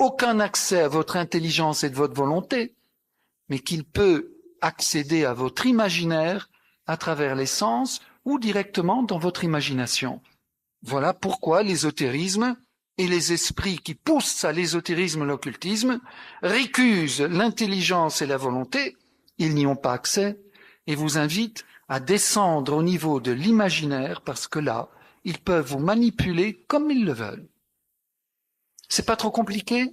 aucun accès à votre intelligence et de votre volonté, mais qu'il peut accéder à votre imaginaire à travers les sens, ou directement dans votre imagination. Voilà pourquoi l'ésotérisme et les esprits qui poussent à l'ésotérisme et l'occultisme récusent l'intelligence et la volonté, ils n'y ont pas accès, et vous invitent à descendre au niveau de l'imaginaire, parce que là, ils peuvent vous manipuler comme ils le veulent. C'est pas trop compliqué?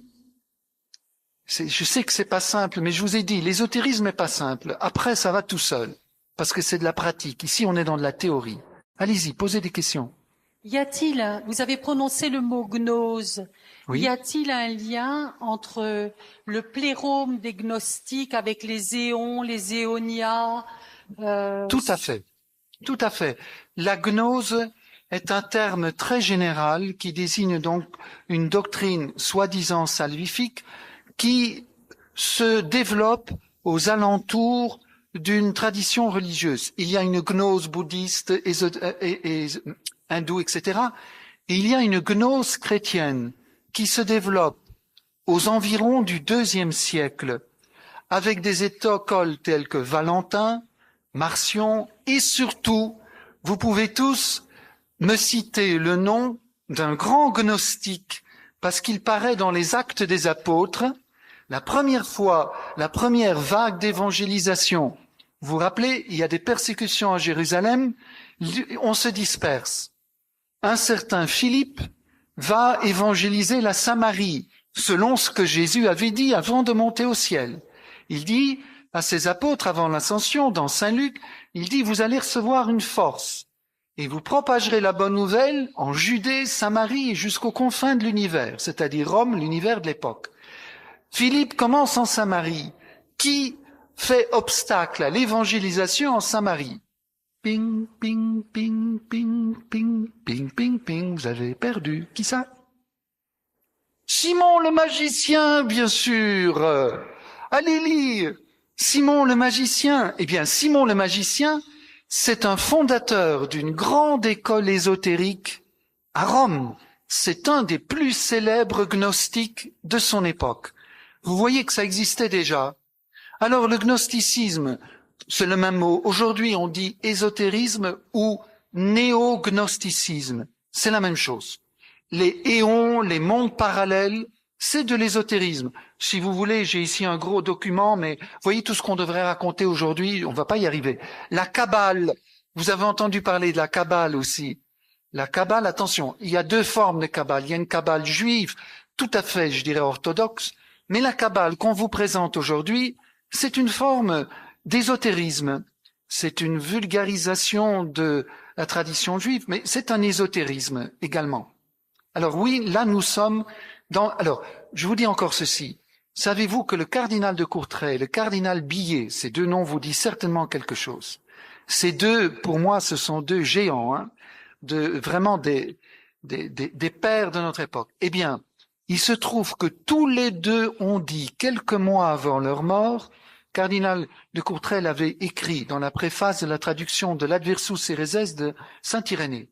Je sais que c'est pas simple, mais je vous ai dit, l'ésotérisme est pas simple. Après, ça va tout seul, parce que c'est de la pratique. Ici, on est dans de la théorie. Allez-y, posez des questions. Vous avez prononcé le mot gnose. Oui. Y a-t-il un lien entre le plérome des gnostiques avec les éons, les éonias Tout à fait. Tout à fait. La gnose est un terme très général qui désigne donc une doctrine soi-disant salvifique qui se développe aux alentours d'une tradition religieuse. Il y a une gnose bouddhiste, hindoue, etc. Et il y a une gnose chrétienne qui se développe aux environs du IIe siècle, avec des écoles telles que Valentin, Marcion, et surtout, vous pouvez tous me citer le nom d'un grand gnostique, parce qu'il paraît dans les Actes des Apôtres, la première vague d'évangélisation. Vous vous rappelez, il y a des persécutions à Jérusalem, on se disperse. Un certain Philippe va évangéliser la Samarie, selon ce que Jésus avait dit avant de monter au ciel. Il dit à ses apôtres avant l'ascension, dans Saint Luc, il dit, vous allez recevoir une force, et vous propagerez la bonne nouvelle en Judée, Samarie et jusqu'aux confins de l'univers, c'est-à-dire Rome, l'univers de l'époque. Philippe commence en Samarie. Qui fait obstacle à l'évangélisation en Samarie? Ping, ping, ping, ping, ping, ping, ping, ping, vous avez perdu. Qui ça? Simon le magicien, bien sûr. Allez lire. Simon le magicien. Eh bien, Simon le magicien, c'est un fondateur d'une grande école ésotérique à Rome. C'est un des plus célèbres gnostiques de son époque. Vous voyez que ça existait déjà. Alors le gnosticisme, c'est le même mot. Aujourd'hui, on dit ésotérisme ou néo-gnosticisme. C'est la même chose. Les éons, les mondes parallèles, c'est de l'ésotérisme. Si vous voulez, j'ai ici un gros document, mais voyez tout ce qu'on devrait raconter aujourd'hui, on va pas y arriver. La Kabbale, vous avez entendu parler de la Kabbale aussi. La Kabbale, attention, il y a deux formes de Kabbale. Il y a une Kabbale juive, tout à fait, je dirais, orthodoxe, mais la Kabbale qu'on vous présente aujourd'hui, c'est une forme d'ésotérisme. C'est une vulgarisation de la tradition juive, mais c'est un ésotérisme également. Alors oui, là nous sommes dans... Alors, je vous dis encore ceci. Savez-vous que le cardinal de Courtrai et le cardinal Billet, ces deux noms vous disent certainement quelque chose. Ces deux, pour moi, ce sont deux géants, hein, vraiment des pères de notre époque. Eh bien, il se trouve que tous les deux ont dit, quelques mois avant leur mort, cardinal de Courtrai l'avait écrit dans la préface de la traduction de l'Adversus Hereses de saint Irénée.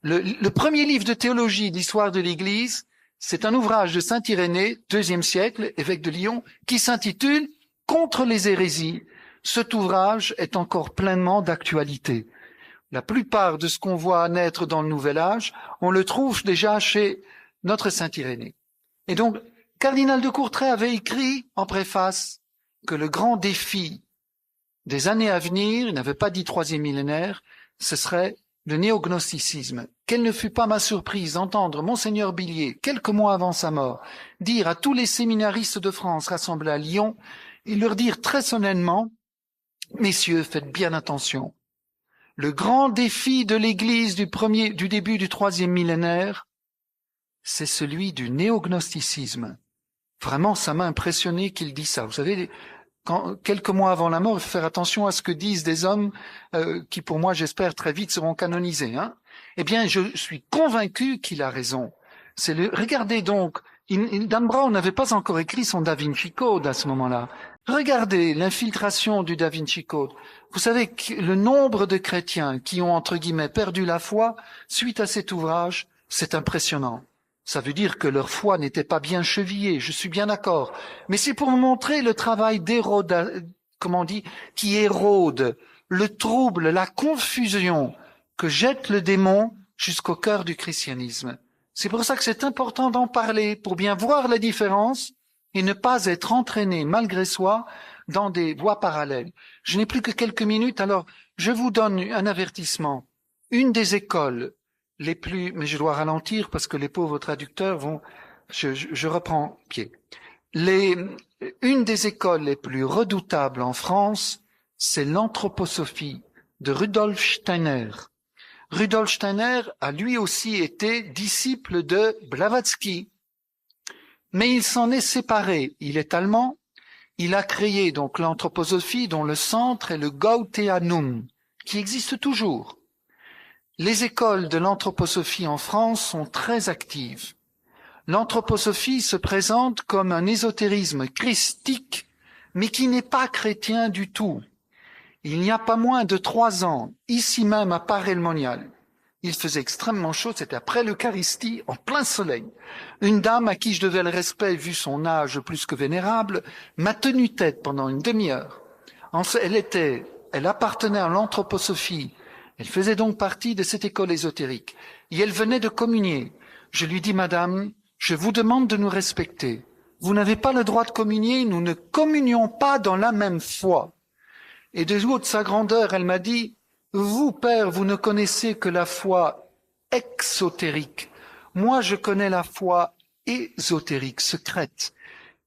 Le premier livre de théologie d'histoire de l'Église, c'est un ouvrage de saint Irénée, IIe siècle, évêque de Lyon, qui s'intitule « Contre les hérésies ». Cet ouvrage est encore pleinement d'actualité. La plupart de ce qu'on voit naître dans le Nouvel Âge, on le trouve déjà chez notre saint Irénée. Et donc, cardinal de Courtrai avait écrit en préface que le grand défi des années à venir, il n'avait pas dit troisième millénaire, ce serait le néognosticisme. Quelle ne fut pas ma surprise d'entendre Monseigneur Billiet, quelques mois avant sa mort, dire à tous les séminaristes de France rassemblés à Lyon, et leur dire très solennement, « Messieurs, faites bien attention. Le grand défi de l'Église du début du troisième millénaire, c'est celui du néognosticisme. » Vraiment, ça m'a impressionné qu'il dise ça. Vous savez, quelques mois avant la mort, il faut faire attention à ce que disent des hommes qui, pour moi, j'espère, très vite seront canonisés. Hein. Eh bien, je suis convaincu qu'il a raison. Regardez donc, Dan Brown n'avait pas encore écrit son Da Vinci Code à ce moment-là. Regardez l'infiltration du Da Vinci Code. Vous savez que le nombre de chrétiens qui ont, entre guillemets, perdu la foi suite à cet ouvrage, c'est impressionnant. Ça veut dire que leur foi n'était pas bien chevillée, je suis bien d'accord. Mais c'est pour montrer le travail qui érode, le trouble, la confusion que jette le démon jusqu'au cœur du christianisme. C'est pour ça que c'est important d'en parler, pour bien voir la différence et ne pas être entraîné malgré soi dans des voies parallèles. Je n'ai plus que quelques minutes, alors je vous donne un avertissement. Une des écoles les plus, mais je dois ralentir parce que les pauvres traducteurs vont, je reprends pied. Une des écoles les plus redoutables en France, c'est l'anthroposophie de Rudolf Steiner. Rudolf Steiner a lui aussi été disciple de Blavatsky. Mais il s'en est séparé. Il est allemand. Il a créé donc l'anthroposophie dont le centre est le Goetheanum, qui existe toujours. Les écoles de l'anthroposophie en France sont très actives. L'anthroposophie se présente comme un ésotérisme christique, mais qui n'est pas chrétien du tout. Il n'y a pas moins de 3 ans, ici même à Paray-le-Monial, il faisait extrêmement chaud, c'était après l'Eucharistie, en plein soleil. Une dame à qui je devais le respect, vu son âge plus que vénérable, m'a tenu tête pendant une demi-heure. Elle appartenait à l'anthroposophie. Elle faisait donc partie de cette école ésotérique. Et elle venait de communier. Je lui dis, Madame, je vous demande de nous respecter. Vous n'avez pas le droit de communier, nous ne communions pas dans la même foi. Et de haut de sa grandeur, elle m'a dit, vous, Père, vous ne connaissez que la foi exotérique. Moi, je connais la foi ésotérique, secrète.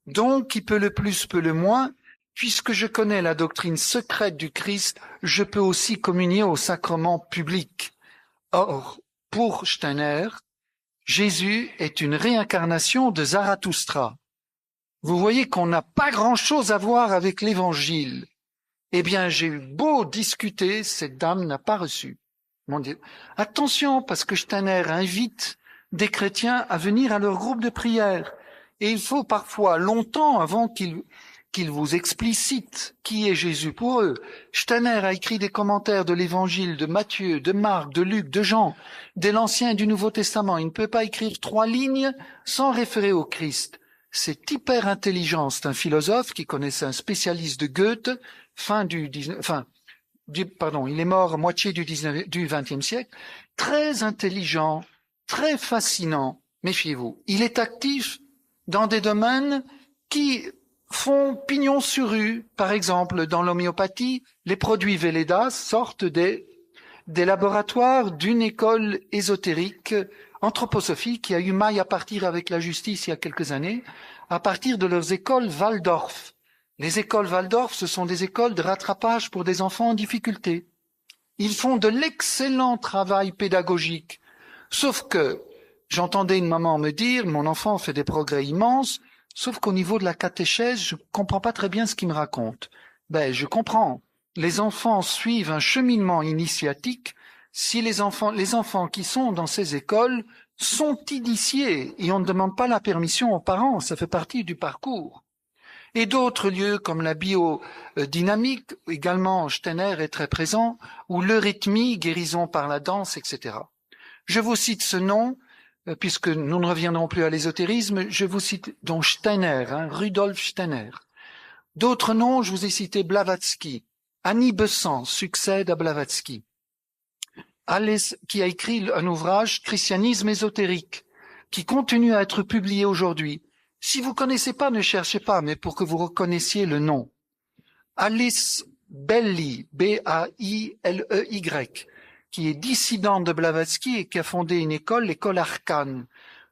Donc, qui peut le plus, peut le moins. Puisque je connais la doctrine secrète du Christ, je peux aussi communier au sacrement public. Or, pour Steiner, Jésus est une réincarnation de Zarathustra. Vous voyez qu'on n'a pas grand-chose à voir avec l'Évangile. Eh bien, j'ai eu beau discuter, cette dame n'a pas reçu. Mon Dieu. Attention, parce que Steiner invite des chrétiens à venir à leur groupe de prière. Et il faut parfois longtemps avant qu'il vous explicite qui est Jésus pour eux. Steiner a écrit des commentaires de l'Évangile de Matthieu, de Marc, de Luc, de Jean, de l'Ancien et du Nouveau Testament. Il ne peut pas écrire 3 lignes sans référer au Christ. C'est hyper intelligent. C'est un philosophe qui connaissait un spécialiste de Goethe, il est mort à moitié du XXe siècle. Très intelligent, très fascinant. Méfiez-vous. Il est actif dans des domaines qui font pignon sur rue. Par exemple, dans l'homéopathie, les produits Velleda sortent des laboratoires d'une école ésotérique anthroposophique qui a eu maille à partir avec la justice il y a quelques années, à partir de leurs écoles Waldorf. Les écoles Waldorf, ce sont des écoles de rattrapage pour des enfants en difficulté. Ils font de l'excellent travail pédagogique. Sauf que, j'entendais une maman me dire, mon enfant fait des progrès immenses, sauf qu'au niveau de la catéchèse, je comprends pas très bien ce qu'il me raconte. Ben, je comprends. Les enfants suivent un cheminement initiatique si les enfants qui sont dans ces écoles sont initiés et on ne demande pas la permission aux parents, ça fait partie du parcours. Et d'autres lieux comme la biodynamique, également Steiner est très présent, ou l'eurythmie, guérison par la danse, etc. Je vous cite ce nom, puisque nous ne reviendrons plus à l'ésotérisme, je vous cite donc Steiner, Rudolf Steiner. D'autres noms, je vous ai cité Blavatsky. Annie Besant succède à Blavatsky. Qui a écrit un ouvrage, Christianisme ésotérique, qui continue à être publié aujourd'hui. Si vous connaissez pas, ne cherchez pas, mais pour que vous reconnaissiez le nom. Alice Bailey, B-A-I-L-E-Y, qui est dissidente de Blavatsky et qui a fondé une école, l'école Arcane.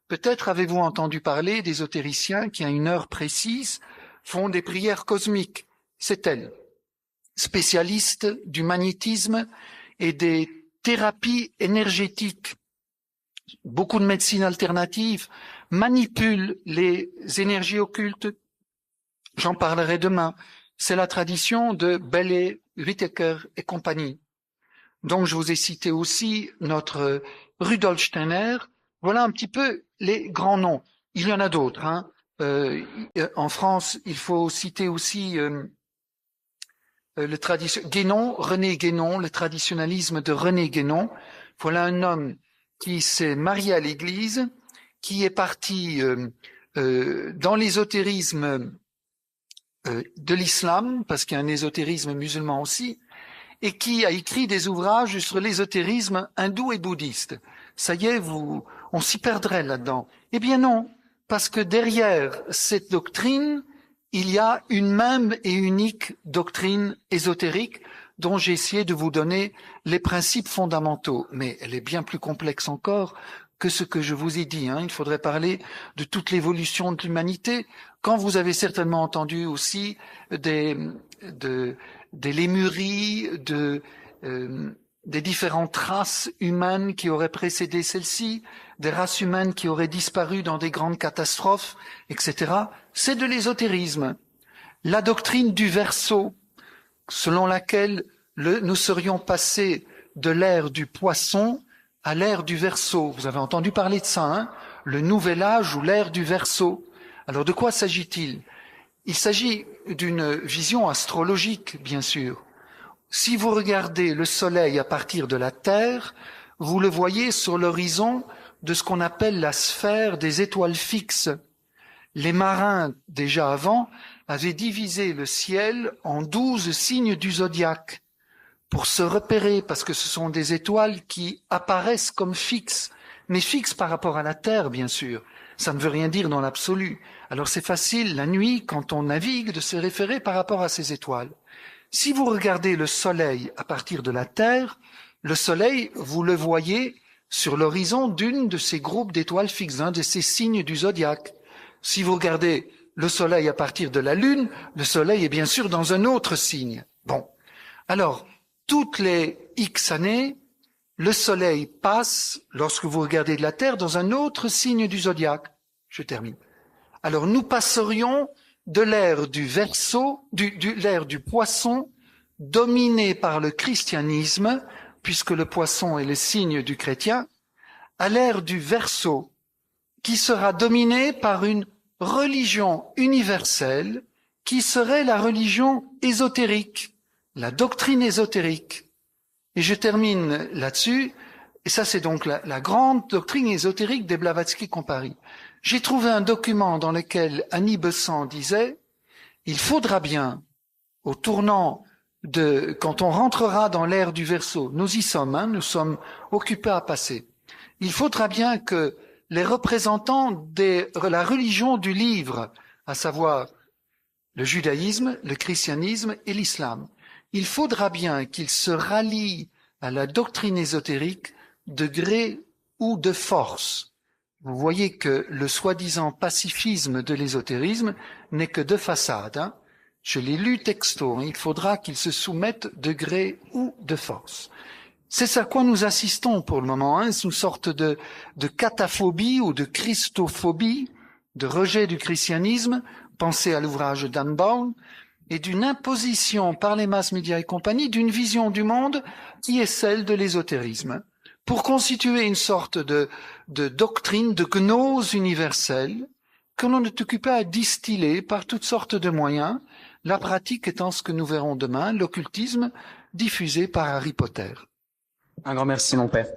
Peut-être avez-vous entendu parler d'ésotériciens qui, à une heure précise, font des prières cosmiques. C'est elle. Spécialiste du magnétisme et des thérapies énergétiques. Beaucoup de médecine alternative manipulent les énergies occultes. J'en parlerai demain. C'est la tradition de Bailey, Whittaker et compagnie. Donc je vous ai cité aussi notre Rudolf Steiner. Voilà un petit peu les grands noms. Il y en a d'autres. En France, il faut citer aussi René Guénon, le traditionnalisme de René Guénon. Voilà un homme qui s'est marié à l'Église, qui est parti dans l'ésotérisme de l'islam, parce qu'il y a un ésotérisme musulman aussi, et qui a écrit des ouvrages sur l'ésotérisme hindou et bouddhiste. Ça y est, on s'y perdrait là-dedans. Eh bien non, parce que derrière cette doctrine, il y a une même et unique doctrine ésotérique dont j'ai essayé de vous donner les principes fondamentaux. Mais elle est bien plus complexe encore que ce que je vous ai dit. Il faudrait parler de toute l'évolution de l'humanité. Quand vous avez certainement entendu aussi des lémuries, des différentes races humaines qui auraient précédé celle-ci, des races humaines qui auraient disparu dans des grandes catastrophes, etc. C'est de l'ésotérisme. La doctrine du Verseau, selon laquelle nous serions passés de l'ère du Poisson à l'ère du Verseau. Vous avez entendu parler de ça, le nouvel âge ou l'ère du Verseau. Alors de quoi s'agit-il? Il s'agit d'une vision astrologique, bien sûr. Si vous regardez le Soleil à partir de la Terre, vous le voyez sur l'horizon de ce qu'on appelle la sphère des étoiles fixes. Les marins, déjà avant, avaient divisé le ciel en 12 signes du zodiaque pour se repérer, parce que ce sont des étoiles qui apparaissent comme fixes, mais fixes par rapport à la Terre, bien sûr. Ça ne veut rien dire dans l'absolu. Alors c'est facile, la nuit, quand on navigue, de se référer par rapport à ces étoiles. Si vous regardez le Soleil à partir de la Terre, le Soleil, vous le voyez sur l'horizon d'une de ces groupes d'étoiles fixes, d'un de ces signes du zodiaque. Si vous regardez le Soleil à partir de la Lune, le Soleil est bien sûr dans un autre signe. Bon. Alors, toutes les X années, le Soleil passe, lorsque vous regardez de la Terre, dans un autre signe du zodiaque. Je termine. Alors, nous passerions de l'ère du Verseau, l'ère du Poisson, dominée par le christianisme, puisque le Poisson est le signe du chrétien, à l'ère du Verseau, qui sera dominée par une religion universelle, qui serait la religion ésotérique, la doctrine ésotérique. Et je termine là-dessus, et ça c'est donc la grande doctrine ésotérique des Blavatsky-Comparis. J'ai trouvé un document dans lequel Annie Besant disait « Il faudra bien, au tournant quand on rentrera dans l'ère du Verseau, nous y sommes, nous sommes occupés à passer, il faudra bien que les représentants de la religion du livre, à savoir le judaïsme, le christianisme et l'islam, il faudra bien qu'ils se rallient à la doctrine ésotérique de gré ou de force. » Vous voyez que le soi-disant pacifisme de l'ésotérisme n'est que de façade. Je l'ai lu texto. Il faudra qu'ils se soumettent de gré ou de force. C'est à quoi nous assistons pour le moment. C'est une sorte de cataphobie ou de christophobie, de rejet du christianisme. Pensez à l'ouvrage d'Anne Baum, et d'une imposition par les masses médias et compagnie d'une vision du monde qui est celle de l'ésotérisme, pour constituer une sorte de doctrine, de gnose universelle, que l'on est occupé à distiller par toutes sortes de moyens, la pratique étant ce que nous verrons demain, l'occultisme diffusé par Harry Potter. Un grand merci, mon père.